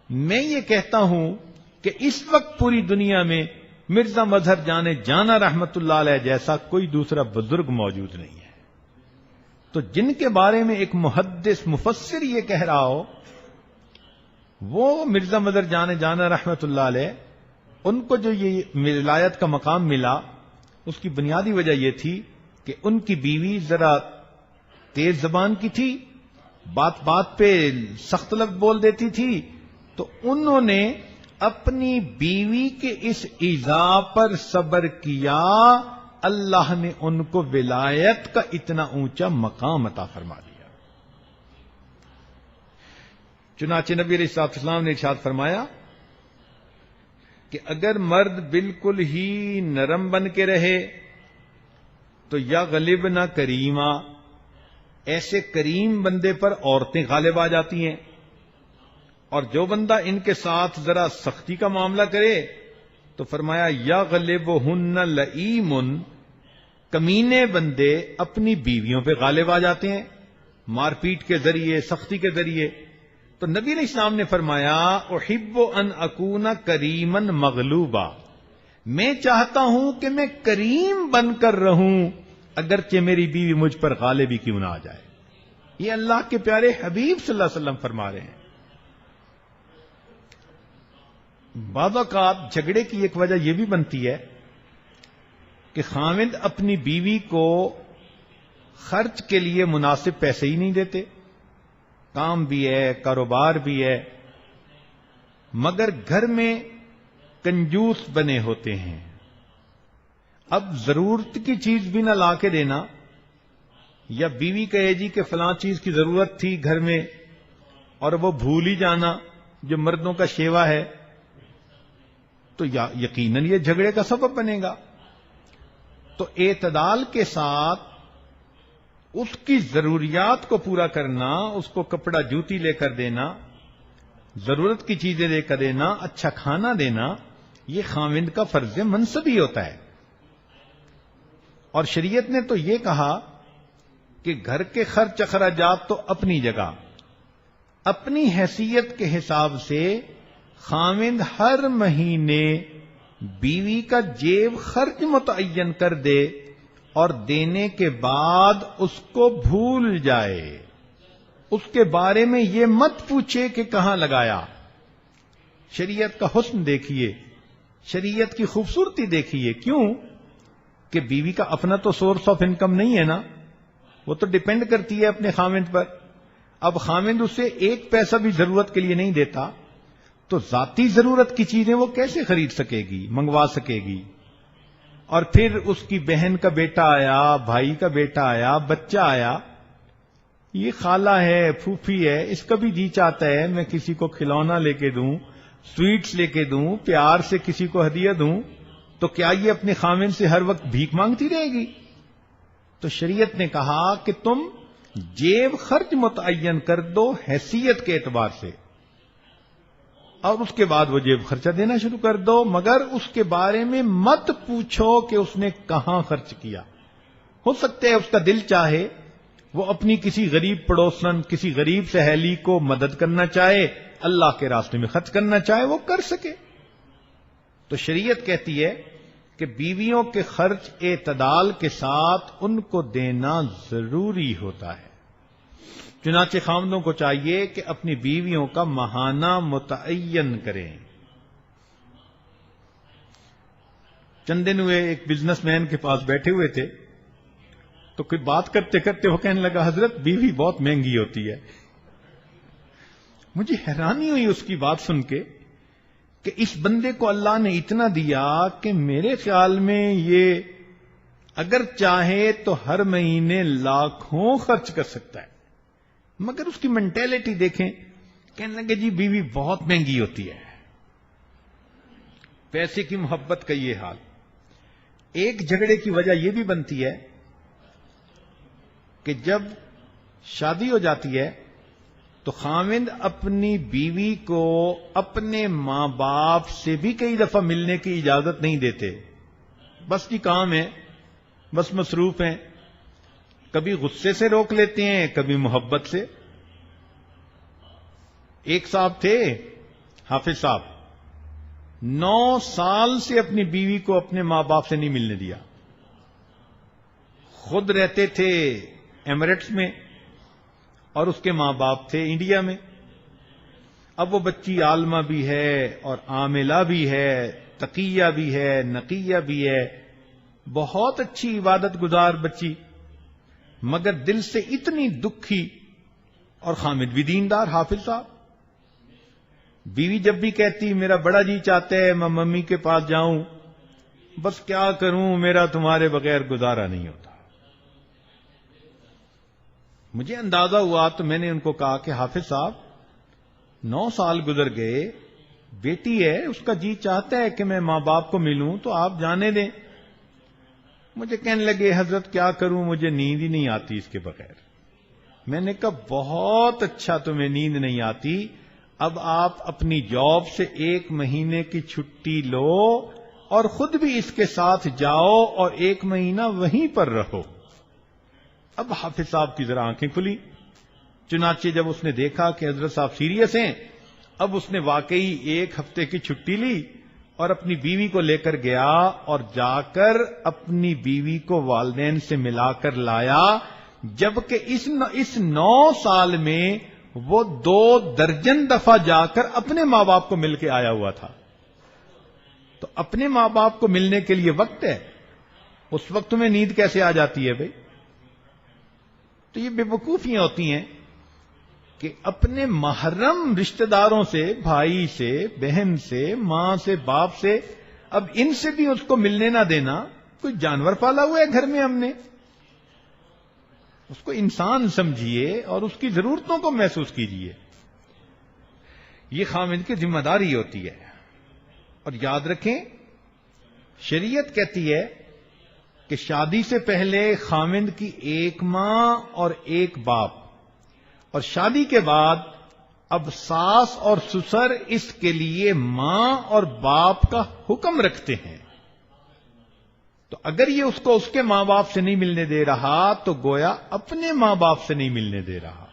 میں یہ کہتا ہوں کہ اس وقت پوری دنیا میں مرزا مظہر جان جانا رحمت اللہ علیہ جیسا کوئی دوسرا بزرگ موجود نہیں ہے۔ تو جن کے بارے میں ایک محدث مفسر یہ کہہ رہا ہو وہ مرزا مظہر جان جانا رحمت اللہ علیہ، ان کو جو یہ ولایت کا مقام ملا اس کی بنیادی وجہ یہ تھی کہ ان کی بیوی ذرا تیز زبان کی تھی، بات بات پہ سخت لفظ بول دیتی تھی، تو انہوں نے اپنی بیوی کے اس ایذا پر صبر کیا، اللہ نے ان کو ولایت کا اتنا اونچا مقام عطا فرما دیا۔ چنانچہ نبی علیہ الصلوۃ والسلام نے ارشاد فرمایا کہ اگر مرد بالکل ہی نرم بن کے رہے تو یا غالب نہ کریما، ایسے کریم بندے پر عورتیں غالب آ جاتی ہیں، اور جو بندہ ان کے ساتھ ذرا سختی کا معاملہ کرے تو فرمایا یا غلبہن لئیم، کمینے بندے اپنی بیویوں پہ غالب آ جاتے ہیں مار پیٹ کے ذریعے، سختی کے ذریعے۔ تو نبی علیہ السلام نے فرمایا احب ان اکون کریما مغلوبا، میں چاہتا ہوں کہ میں کریم بن کر رہوں اگرچہ میری بیوی مجھ پر غالب ہی کیوں نہ آ جائے۔ یہ اللہ کے پیارے حبیب صلی اللہ علیہ وسلم فرما رہے ہیں۔ بعض اوقات جھگڑے کی ایک وجہ یہ بھی بنتی ہے کہ خاوند اپنی بیوی کو خرچ کے لیے مناسب پیسے ہی نہیں دیتے، کام بھی ہے، کاروبار بھی ہے، مگر گھر میں کنجوس بنے ہوتے ہیں۔ اب ضرورت کی چیز بھی نہ لا کے دینا، یا بیوی کہے جی کہ فلاں چیز کی ضرورت تھی گھر میں اور وہ بھول ہی جانا، جو مردوں کا شیوا ہے، تو یقیناً یہ جھگڑے کا سبب بنے گا۔ تو اعتدال کے ساتھ اس کی ضروریات کو پورا کرنا، اس کو کپڑا جوتی لے کر دینا، ضرورت کی چیزیں لے کر دینا، اچھا کھانا دینا، یہ خاوند کا فرض منصب ہی ہوتا ہے۔ اور شریعت نے تو یہ کہا کہ گھر کے خرچ اخراجات تو اپنی جگہ، اپنی حیثیت کے حساب سے خاوند ہر مہینے بیوی کا جیب خرچ متعین کر دے اور دینے کے بعد اس کو بھول جائے، اس کے بارے میں یہ مت پوچھے کہ کہاں لگایا۔ شریعت کا حسن دیکھیے، شریعت کی خوبصورتی دیکھیے۔ کیوں کہ بیوی کا اپنا تو سورس آف انکم نہیں ہے نا، وہ تو ڈیپینڈ کرتی ہے اپنے خاوند پر۔ اب خاوند اسے ایک پیسہ بھی ضرورت کے لیے نہیں دیتا تو ذاتی ضرورت کی چیزیں وہ کیسے خرید سکے گی، منگوا سکے گی؟ اور پھر اس کی بہن کا بیٹا آیا، بھائی کا بیٹا آیا، بچہ آیا، یہ خالہ ہے، پھوپھی ہے، اس کا بھی جی چاہتا ہے میں کسی کو کھلونا لے کے دوں، سویٹس لے کے دوں، پیار سے کسی کو ہدیہ دوں، تو کیا یہ اپنے خامن سے ہر وقت بھیک مانگتی رہے گی؟ تو شریعت نے کہا کہ تم جیب خرچ متعین کر دو حیثیت کے اعتبار سے، اور اس کے بعد وہ جیب خرچہ دینا شروع کر دو، مگر اس کے بارے میں مت پوچھو کہ اس نے کہاں خرچ کیا۔ ہو سکتا ہے اس کا دل چاہے وہ اپنی کسی غریب پڑوسن، کسی غریب سہیلی کو مدد کرنا چاہے، اللہ کے راستے میں خرچ کرنا چاہے، وہ کر سکے۔ تو شریعت کہتی ہے کہ بیویوں کے خرچ اعتدال کے ساتھ ان کو دینا ضروری ہوتا ہے۔ چنانچہ خاوندوں کو چاہیے کہ اپنی بیویوں کا ماہانہ متعین کریں۔ چند دن ہوئے ایک بزنس مین کے پاس بیٹھے ہوئے تھے، تو کوئی بات کرتے کرتے وہ کہنے لگا حضرت بیوی بہت مہنگی ہوتی ہے۔ مجھے حیرانی ہوئی اس کی بات سن کے کہ اس بندے کو اللہ نے اتنا دیا کہ میرے خیال میں یہ اگر چاہے تو ہر مہینے لاکھوں خرچ کر سکتا ہے، مگر اس کی مینٹیلٹی دیکھیں، کہنے لگے جی بیوی بہت مہنگی ہوتی ہے۔ پیسے کی محبت کا یہ حال۔ ایک جھگڑے کی وجہ یہ بھی بنتی ہے کہ جب شادی ہو جاتی ہے تو خاوند اپنی بیوی کو اپنے ماں باپ سے بھی کئی دفعہ ملنے کی اجازت نہیں دیتے، بس جی کام ہے، بس مصروف ہیں، کبھی غصے سے روک لیتے ہیں، کبھی محبت سے۔ ایک صاحب تھے حافظ صاحب، 9 سال سے اپنی بیوی کو اپنے ماں باپ سے نہیں ملنے دیا، خود رہتے تھے ایمریٹس میں اور اس کے ماں باپ تھے انڈیا میں۔ اب وہ بچی عالمہ بھی ہے اور عاملہ بھی ہے، تقیہ بھی ہے، نقیہ بھی ہے، بہت اچھی عبادت گزار بچی، مگر دل سے اتنی دکھی، اور خامد بھی دیندار حافظ صاحب۔ بیوی جب بھی کہتی میرا بڑا جی چاہتا ہے میں ممی کے پاس جاؤں، بس کیا کروں میرا تمہارے بغیر گزارا نہیں ہوتا۔ مجھے اندازہ ہوا تو میں نے ان کو کہا کہ حافظ صاحب 9 سال گزر گئے، بیٹی ہے، اس کا جی چاہتا ہے کہ میں ماں باپ کو ملوں تو آپ جانے دیں۔ مجھے کہنے لگے حضرت کیا کروں، مجھے نیند ہی نہیں آتی اس کے بغیر۔ میں نے کہا بہت اچھا تمہیں نیند نہیں آتی، اب آپ اپنی جاب سے 1 مہینے کی چھٹی لو اور خود بھی اس کے ساتھ جاؤ اور 1 مہینہ وہیں پر رہو۔ اب حافظ صاحب کی ذرا آنکھیں کھلی، چنانچہ جب اس نے دیکھا کہ حضرت صاحب سیریس ہیں، اب اس نے واقعی 1 ہفتے کی چھٹی لی اور اپنی بیوی کو لے کر گیا اور جا کر اپنی بیوی کو والدین سے ملا کر لایا، جبکہ اس 9 سال میں وہ 2 درجن دفعہ جا کر اپنے ماں باپ کو مل کے آیا ہوا تھا۔ تو اپنے ماں باپ کو ملنے کے لیے وقت ہے، اس وقت تمہیں نیند کیسے آ جاتی ہے بھائی؟ تو یہ بے وقوفیاں ہوتی ہیں کہ اپنے محرم رشتہ داروں سے، بھائی سے، بہن سے، ماں سے، باپ سے، اب ان سے بھی اس کو ملنے نہ دینا۔ کوئی جانور پالا ہوا ہے گھر میں ہم نے، اس کو انسان سمجھیے اور اس کی ضرورتوں کو محسوس کیجیے۔ یہ خاوند کی ذمہ داری ہوتی ہے۔ اور یاد رکھیں شریعت کہتی ہے کہ شادی سے پہلے خاوند کی 1 ماں اور 1 باپ، اور شادی کے بعد اب ساس اور سسر اس کے لیے ماں اور باپ کا حکم رکھتے ہیں۔ تو اگر یہ اس کو اس کے ماں باپ سے نہیں ملنے دے رہا تو گویا اپنے ماں باپ سے نہیں ملنے دے رہا۔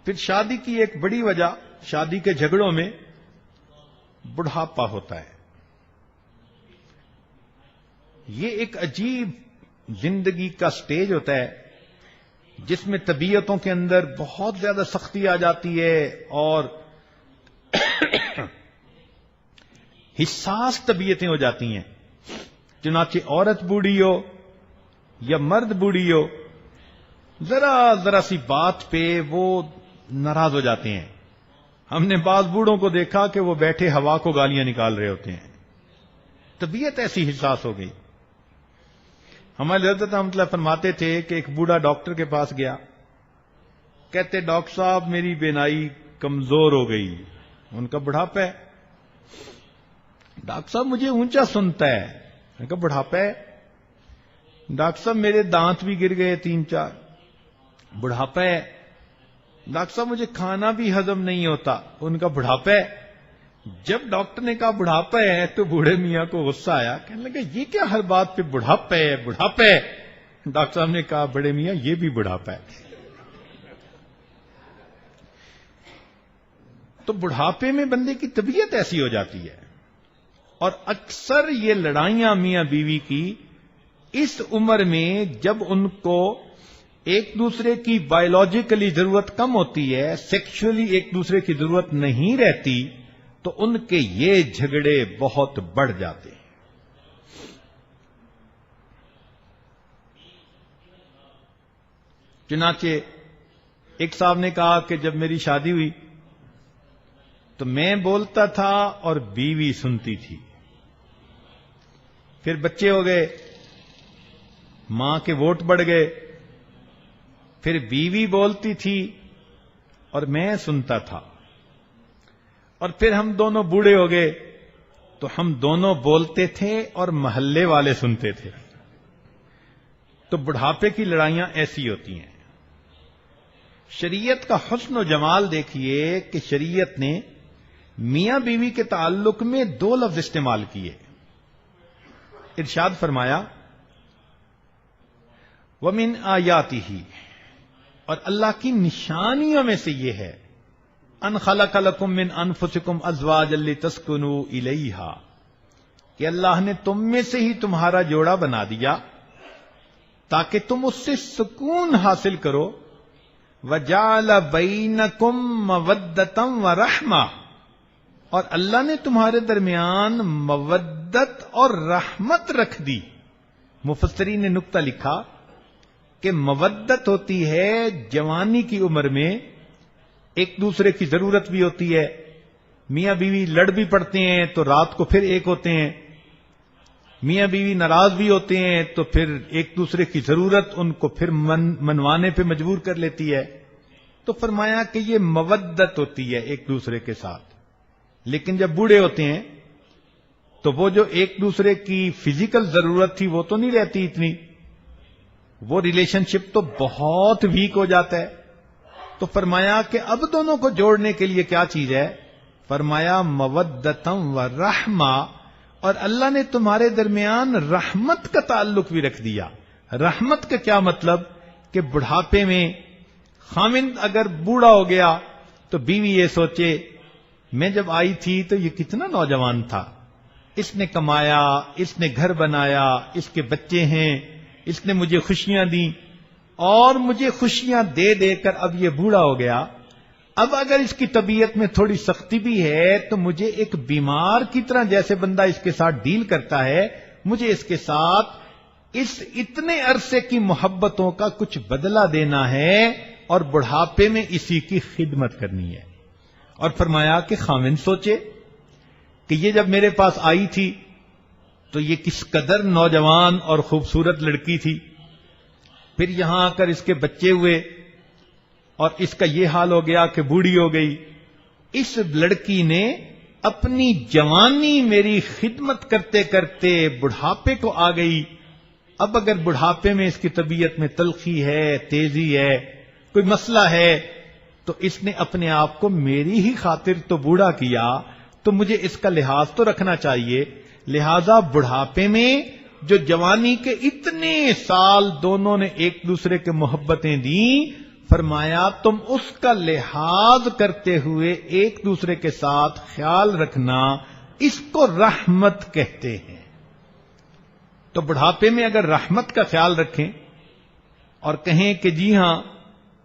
پھر شادی کی ایک بڑی وجہ، شادی کے جھگڑوں میں بڑھاپا ہوتا ہے۔ یہ ایک عجیب زندگی کا سٹیج ہوتا ہے جس میں طبیعتوں کے اندر بہت زیادہ سختی آ جاتی ہے اور حساس طبیعتیں ہو جاتی ہیں۔ چنانچہ عورت بوڑھی ہو یا مرد بوڑھی ہو، ذرا سی بات پہ وہ ناراض ہو جاتے ہیں۔ ہم نے بعض بوڑھوں کو دیکھا کہ وہ بیٹھے ہوا کو گالیاں نکال رہے ہوتے ہیں، طبیعت ایسی حساس ہو گئی۔ ہمارے حضرت رحمۃ اللہ فرماتے تھے کہ ایک بوڑھا ڈاکٹر کے پاس گیا، کہتے ڈاکٹر صاحب میری بینائی کمزور ہو گئی، ان کا بڑھاپا ہے۔ ڈاکٹر صاحب مجھے اونچا سنتا ہے، ان کا بڑھاپا ہے۔ ڈاکٹر صاحب میرے دانت بھی گر گئے 3-4، بڑھاپا ہے۔ ڈاکٹر صاحب مجھے کھانا بھی ہضم نہیں ہوتا، ان کا بڑھاپا ہے۔ جب ڈاکٹر نے کہا بڑھاپا ہے تو بوڑھے میاں کو غصہ آیا، کہنے لگا یہ کیا ہر بات پہ بڑھاپا ہے بڑھاپا ہے۔ ڈاکٹر صاحب نے کہا بڑے میاں یہ بھی بڑھاپا ہے۔ تو بڑھاپے میں بندے کی طبیعت ایسی ہو جاتی ہے، اور اکثر یہ لڑائیاں میاں بیوی کی اس عمر میں جب ان کو ایک دوسرے کی بایولوجیکلی ضرورت کم ہوتی ہے، سیکشولی ایک دوسرے کی ضرورت نہیں رہتی، تو ان کے یہ جھگڑے بہت بڑھ جاتے ہیں۔ چنانچہ ایک صاحب نے کہا کہ جب میری شادی ہوئی تو میں بولتا تھا اور بیوی سنتی تھی، پھر بچے ہو گئے، ماں کے ووٹ بڑھ گئے، پھر بیوی بولتی تھی اور میں سنتا تھا، اور پھر ہم دونوں بوڑھے ہو گئے تو ہم دونوں بولتے تھے اور محلے والے سنتے تھے۔ تو بڑھاپے کی لڑائیاں ایسی ہوتی ہیں۔ شریعت کا حسن و جمال دیکھیے کہ شریعت نے میاں بیوی کے تعلق میں 2 لفظ استعمال کیے۔ ارشاد فرمایا وَمِنْ آیَاتِهِ، اور اللہ کی نشانیوں میں سے یہ ہے ان خلق لکم من انفسکم ازواجا لتسکنوا الیہا، کہ اللہ نے تم میں سے ہی تمہارا جوڑا بنا دیا تاکہ تم اس سے سکون حاصل کرو، وجعل بینکم مودۃ ورحمہ، اور اللہ نے تمہارے درمیان مودت اور رحمت رکھ دی۔ مفسرین نے نقطہ لکھا کہ مودت ہوتی ہے جوانی کی عمر میں، ایک دوسرے کی ضرورت بھی ہوتی ہے، میاں بیوی لڑ بھی پڑتے ہیں تو رات کو پھر ایک ہوتے ہیں، میاں بیوی ناراض بھی ہوتے ہیں تو پھر ایک دوسرے کی ضرورت ان کو پھر منوانے پہ مجبور کر لیتی ہے۔ تو فرمایا کہ یہ مودت ہوتی ہے ایک دوسرے کے ساتھ۔ لیکن جب بوڑھے ہوتے ہیں تو وہ جو ایک دوسرے کی فزیکل ضرورت تھی وہ تو نہیں رہتی اتنی، وہ ریلیشن شپ تو بہت ویک ہو جاتا ہے۔ تو فرمایا کہ اب دونوں کو جوڑنے کے لیے کیا چیز ہے؟ فرمایا مودتم و رحمہ، اور اللہ نے تمہارے درمیان رحمت کا تعلق بھی رکھ دیا۔ رحمت کا کیا مطلب؟ کہ بڑھاپے میں خاوند اگر بوڑھا ہو گیا تو بیوی یہ سوچے میں جب آئی تھی تو یہ کتنا نوجوان تھا، اس نے کمایا، اس نے گھر بنایا، اس کے بچے ہیں، اس نے مجھے خوشیاں دیں، اور مجھے خوشیاں دے دے کر اب یہ بوڑھا ہو گیا۔ اب اگر اس کی طبیعت میں تھوڑی سختی بھی ہے تو مجھے ایک بیمار کی طرح جیسے بندہ اس کے ساتھ ڈیل کرتا ہے، مجھے اس کے ساتھ اس اتنے عرصے کی محبتوں کا کچھ بدلہ دینا ہے، اور بڑھاپے میں اسی کی خدمت کرنی ہے۔ اور فرمایا کہ خاوند سوچے کہ یہ جب میرے پاس آئی تھی تو یہ کس قدر نوجوان اور خوبصورت لڑکی تھی، پھر یہاں آ کر اس کے بچے ہوئے اور اس کا یہ حال ہو گیا کہ بوڑھی ہو گئی۔ اس لڑکی نے اپنی جوانی میری خدمت کرتے کرتے بڑھاپے کو آ گئی۔ اب اگر بڑھاپے میں اس کی طبیعت میں تلخی ہے، تیزی ہے، کوئی مسئلہ ہے، تو اس نے اپنے آپ کو میری ہی خاطر تو بوڑھا کیا، تو مجھے اس کا لحاظ تو رکھنا چاہیے۔ لہذا بڑھاپے میں جو جوانی کے اتنے سال دونوں نے ایک دوسرے کے محبتیں دیں، فرمایا تم اس کا لحاظ کرتے ہوئے ایک دوسرے کے ساتھ خیال رکھنا، اس کو رحمت کہتے ہیں۔ تو بڑھاپے میں اگر رحمت کا خیال رکھیں اور کہیں کہ جی ہاں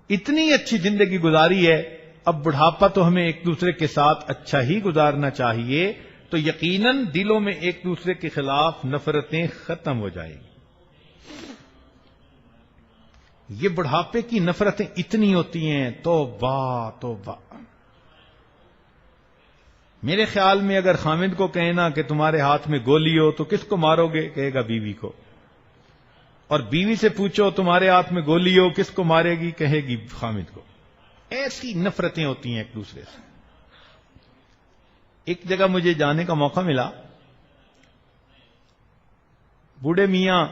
اتنی اچھی زندگی گزاری ہے، اب بڑھاپا تو ہمیں ایک دوسرے کے ساتھ اچھا ہی گزارنا چاہیے، تو یقیناً دلوں میں ایک دوسرے کے خلاف نفرتیں ختم ہو جائیں گی۔ یہ بڑھاپے کی نفرتیں اتنی ہوتی ہیں، توبہ توبہ۔ میرے خیال میں اگر خاوند کو کہنا کہ تمہارے ہاتھ میں گولی ہو تو کس کو مارو گے؟ کہے گا بیوی کو۔ اور بیوی سے پوچھو تمہارے ہاتھ میں گولی ہو کس کو مارے گی، کہے گی خامد کو. ایسی نفرتیں ہوتی ہیں ایک دوسرے سے. ایک جگہ مجھے جانے کا موقع ملا، بوڑھے میاں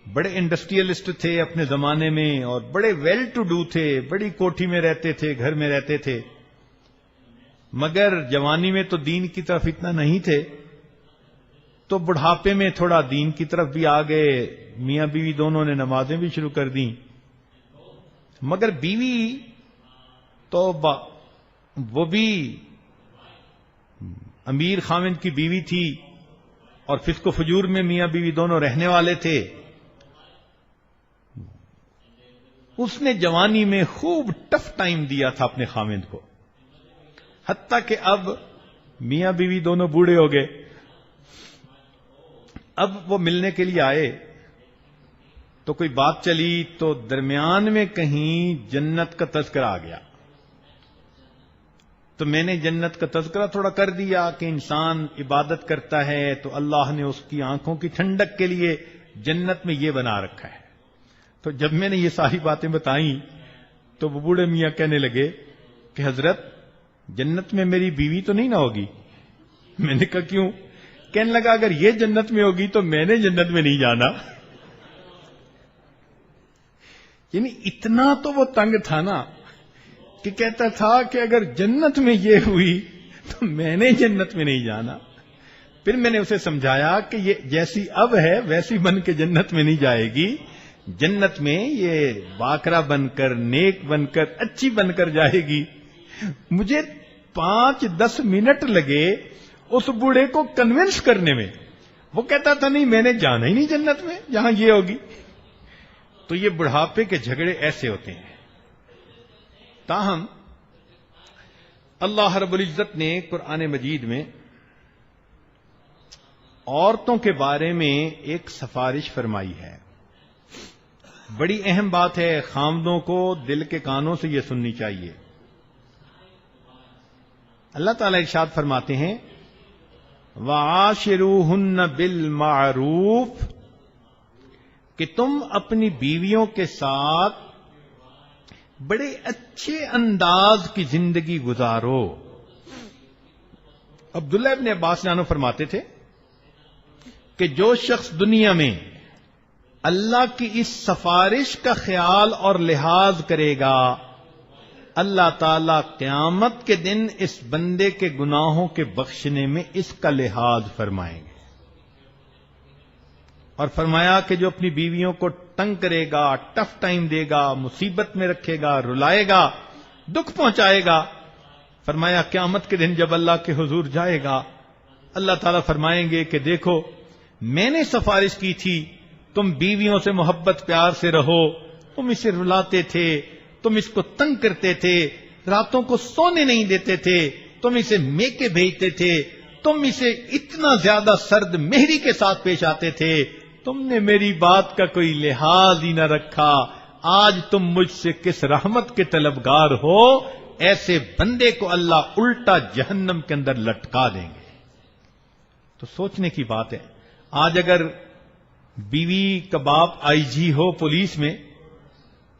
بڑے انڈسٹریلسٹ تھے اپنے زمانے میں اور بڑے ویل ٹو ڈو تھے، بڑی کوٹھی میں رہتے تھے، گھر میں رہتے تھے، مگر جوانی میں تو دین کی طرف اتنا نہیں تھے، تو بڑھاپے میں تھوڑا دین کی طرف بھی آ گئے. میاں بیوی دونوں نے نمازیں بھی شروع کر دیں، مگر بیوی تو وہ بھی امیر خاوند کی بیوی تھی اور فسق و فجور میں میاں بیوی دونوں رہنے والے تھے. اس نے جوانی میں خوب ٹف ٹائم دیا تھا اپنے خاوند کو، حتیٰ کہ اب میاں بیوی دونوں بوڑھے ہو گئے. اب وہ ملنے کے لیے آئے تو کوئی بات چلی تو درمیان میں کہیں جنت کا تذکرہ آ گیا. تو میں نے جنت کا تذکرہ تھوڑا کر دیا کہ انسان عبادت کرتا ہے تو اللہ نے اس کی آنکھوں کی ٹھنڈک کے لیے جنت میں یہ بنا رکھا ہے. تو جب میں نے یہ ساری باتیں بتائیں تو وہ بوڑھے میاں کہنے لگے کہ حضرت جنت میں میری بیوی تو نہیں نہ ہوگی. میں نے کہا کیوں؟ کہنے لگا اگر یہ جنت میں ہوگی تو میں نے جنت میں نہیں جانا. یعنی اتنا تو وہ تنگ تھا نا کہ کہتا تھا کہ اگر جنت میں یہ ہوئی تو میں نے جنت میں نہیں جانا. پھر میں نے اسے سمجھایا کہ یہ جیسی اب ہے ویسی بن کے جنت میں نہیں جائے گی. جنت میں یہ باکرا بن کر، نیک بن کر، اچھی بن کر جائے گی. مجھے 5-10 منٹ لگے اس بوڑھے کو کنونس کرنے میں. وہ کہتا تھا نہیں میں نے جانا ہی نہیں جنت میں جہاں یہ ہوگی. تو یہ بڑھاپے کے جھگڑے ایسے ہوتے ہیں. تاہم اللہ رب العزت نے قرآن مجید میں عورتوں کے بارے میں ایک سفارش فرمائی ہے. بڑی اہم بات ہے، خامدوں کو دل کے کانوں سے یہ سننی چاہیے. اللہ تعالیٰ ارشاد فرماتے ہیں وَعَاشِرُوهُنَّ بِالْمَعْرُوفِ کہ تم اپنی بیویوں کے ساتھ بڑے اچھے انداز کی زندگی گزارو. عبداللہ ابن عباس عنہ فرماتے تھے کہ جو شخص دنیا میں اللہ کی اس سفارش کا خیال اور لحاظ کرے گا، اللہ تعالی قیامت کے دن اس بندے کے گناہوں کے بخشنے میں اس کا لحاظ فرمائیں گے. اور فرمایا کہ جو اپنی بیویوں کو تنگ کرے گا، ٹف ٹائم دے گا، مصیبت میں رکھے گا، رلائے گا، دکھ پہنچائے گا، فرمایا قیامت کے دن جب اللہ کے حضور جائے گا اللہ تعالیٰ فرمائیں گے کہ دیکھو میں نے سفارش کی تھی، تم بیویوں سے محبت پیار سے رہو، تم اسے رلاتے تھے، تم اس کو تنگ کرتے تھے، راتوں کو سونے نہیں دیتے تھے، تم اسے میکے بھیجتے تھے، تم اسے اتنا زیادہ سرد مہری کے ساتھ پیش آتے تھے، تم نے میری بات کا کوئی لحاظ ہی نہ رکھا، آج تم مجھ سے کس رحمت کے طلبگار ہو؟ ایسے بندے کو اللہ الٹا جہنم کے اندر لٹکا دیں گے. تو سوچنے کی بات ہے، آج اگر بیوی کا باپ آئی جی ہو پولیس میں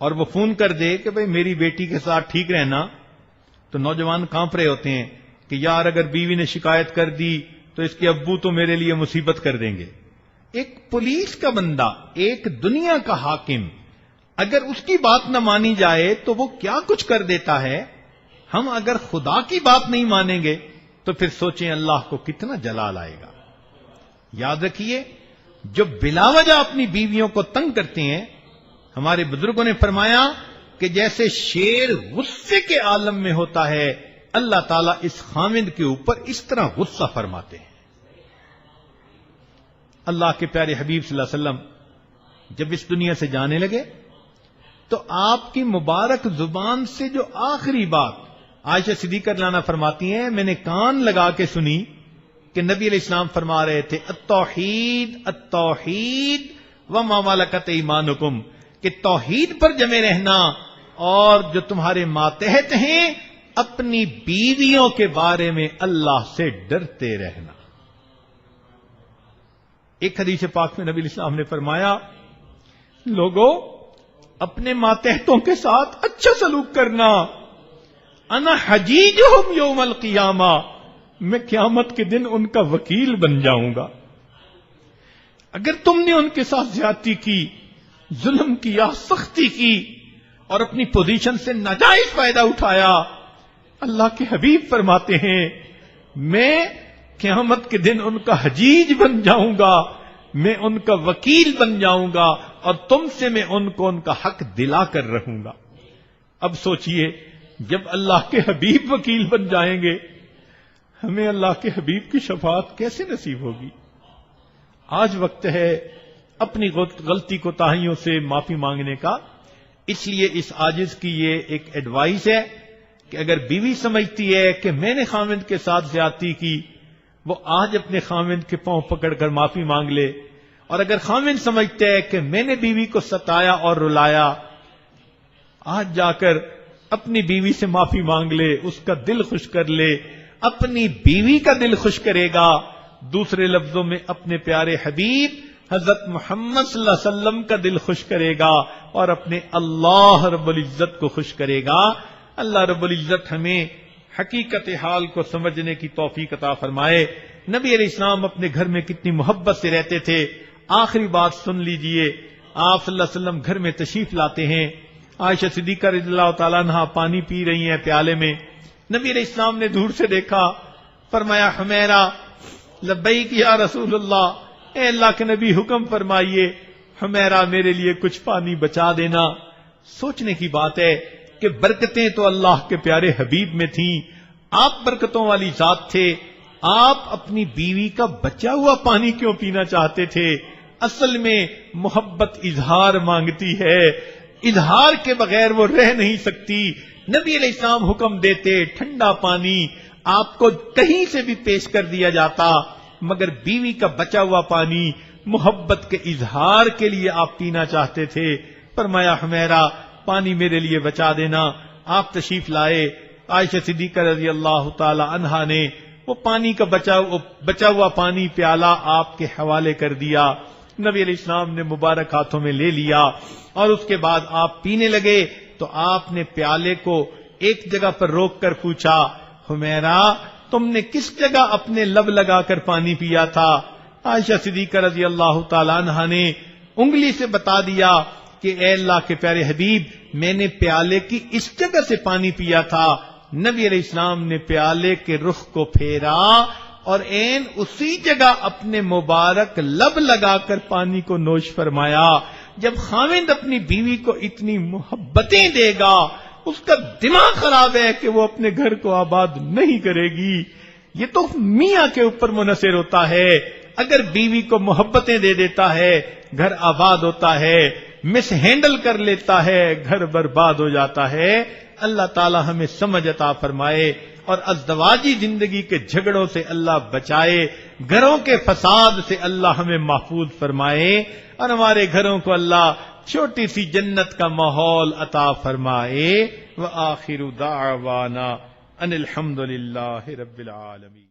اور وہ فون کر دے کہ بھئی میری بیٹی کے ساتھ ٹھیک رہنا، تو نوجوان کانپ رہے ہوتے ہیں کہ یار اگر بیوی نے شکایت کر دی تو اس کے ابو تو میرے لیے مصیبت کر دیں گے. ایک پولیس کا بندہ، ایک دنیا کا حاکم، اگر اس کی بات نہ مانی جائے تو وہ کیا کچھ کر دیتا ہے. ہم اگر خدا کی بات نہیں مانیں گے تو پھر سوچیں اللہ کو کتنا جلال آئے گا. یاد رکھیے جو بلا وجہ اپنی بیویوں کو تنگ کرتے ہیں، ہمارے بزرگوں نے فرمایا کہ جیسے شیر غصے کے عالم میں ہوتا ہے، اللہ تعالیٰ اس خامند کے اوپر اس طرح غصہ فرماتے ہیں. اللہ کے پیارے حبیب صلی اللہ علیہ وسلم جب اس دنیا سے جانے لگے تو آپ کی مبارک زبان سے جو آخری بات عائشہ صدیقہ رضی اللہ عنہا فرماتی ہیں، میں نے کان لگا کے سنی کہ نبی علیہ السلام فرما رہے تھے التوحید التوحید وما ملکت ایمانکم، کہ توحید پر جمے رہنا اور جو تمہارے ماتحت ہیں اپنی بیویوں کے بارے میں اللہ سے ڈرتے رہنا. ایک حدیث پاک میں نبی علیہ السلام نے فرمایا لوگوں اپنے ماتحتوں کے ساتھ اچھا سلوک کرنا. انا حجیجہم یوم القیامہ، میں قیامت کے دن ان کا وکیل بن جاؤں گا. اگر تم نے ان کے ساتھ زیادتی کی، ظلم کیا، سختی کی اور اپنی پوزیشن سے ناجائز فائدہ اٹھایا، اللہ کے حبیب فرماتے ہیں میں قیامت کے دن ان کا حجیج بن جاؤں گا، میں ان کا وکیل بن جاؤں گا، اور تم سے میں ان کو ان کا حق دلا کر رہوں گا. اب سوچئے جب اللہ کے حبیب وکیل بن جائیں گے، ہمیں اللہ کے حبیب کی شفاعت کیسے نصیب ہوگی؟ آج وقت ہے اپنی غلطی کوتاہیوں سے معافی مانگنے کا. اس لیے اس عاجز کی یہ ایک ایڈوائس ہے کہ اگر بیوی سمجھتی ہے کہ میں نے خاوند کے ساتھ زیادتی کی، وہ آج اپنے خاوند کے پاؤں پکڑ کر معافی مانگ لے. اور اگر خاوند سمجھتے ہے کہ میں نے بیوی کو ستایا اور رلایا، آج جا کر اپنی بیوی سے معافی مانگ لے، اس کا دل خوش کر لے. اپنی بیوی کا دل خوش کرے گا، دوسرے لفظوں میں اپنے پیارے حبیب حضرت محمد صلی اللہ علیہ وسلم کا دل خوش کرے گا، اور اپنے اللہ رب العزت کو خوش کرے گا. اللہ رب العزت ہمیں حقیقت حال کو سمجھنے کی توفیق عطا فرمائے. نبی علیہ السلام اپنے گھر میں کتنی محبت سے رہتے تھے. آخری بات سن لیجئے. آپ صلی اللہ علیہ وسلم گھر میں تشریف لاتے ہیں. عائشہ صدیقہ رضی اللہ تعالیٰ عنہا پانی پی رہی ہیں پیالے میں. نبی علیہ السلام نے دور سے دیکھا، فرمایا حمیرہ لبیک یا رسول اللہ، اے اللہ کے نبی حکم فرمائیے، حمیرہ میرے لیے کچھ پانی بچا دینا. سوچنے کی بات ہے کہ برکتیں تو اللہ کے پیارے حبیب میں تھیں، آپ برکتوں والی ذات تھے، آپ اپنی بیوی کا بچا ہوا پانی کیوں پینا چاہتے تھے؟ اصل میں محبت اظہار مانگتی ہے، اظہار کے بغیر وہ رہ نہیں سکتی. نبی علیہ السلام حکم دیتے ٹھنڈا پانی آپ کو کہیں سے بھی پیش کر دیا جاتا، مگر بیوی کا بچا ہوا پانی محبت کے اظہار کے لیے آپ پینا چاہتے تھے. فرمایا حمیرہ پانی میرے لیے بچا دینا. آپ تشریف لائے. عائشہ صدیقہ رضی اللہ تعالی عنہا نے وہ پانی کا بچا ہوا پانی پیالہ آپ کے حوالے کر دیا. نبی علیہ السلام نے مبارک ہاتھوں میں لے لیا اور اس کے بعد آپ پینے لگے تو آپ نے پیالے کو ایک جگہ پر روک کر پوچھا، حمیرہ تم نے کس جگہ اپنے لب لگا کر پانی پیا تھا؟ عائشہ صدیقہ رضی اللہ تعالی عنہا نے انگلی سے بتا دیا کہ اے اللہ کے پیارے حبیب میں نے پیالے کی اس جگہ سے پانی پیا تھا. نبی علیہ السلام نے پیالے کے رخ کو پھیرا اور عین اسی جگہ اپنے مبارک لب لگا کر پانی کو نوش فرمایا. جب خاوند اپنی بیوی کو اتنی محبتیں دے گا، اس کا دماغ خراب ہے کہ وہ اپنے گھر کو آباد نہیں کرے گی. یہ تو میاں کے اوپر منحصر ہوتا ہے. اگر بیوی کو محبتیں دے دیتا ہے گھر آباد ہوتا ہے، مس ہینڈل کر لیتا ہے گھر برباد ہو جاتا ہے. اللہ تعالی ہمیں سمجھ عطا فرمائے اور ازدواجی زندگی کے جھگڑوں سے اللہ بچائے، گھروں کے فساد سے اللہ ہمیں محفوظ فرمائے اور ہمارے گھروں کو اللہ چھوٹی سی جنت کا ماحول عطا فرمائے. وآخر دعوانا ان الحمد للہ رب العالمین.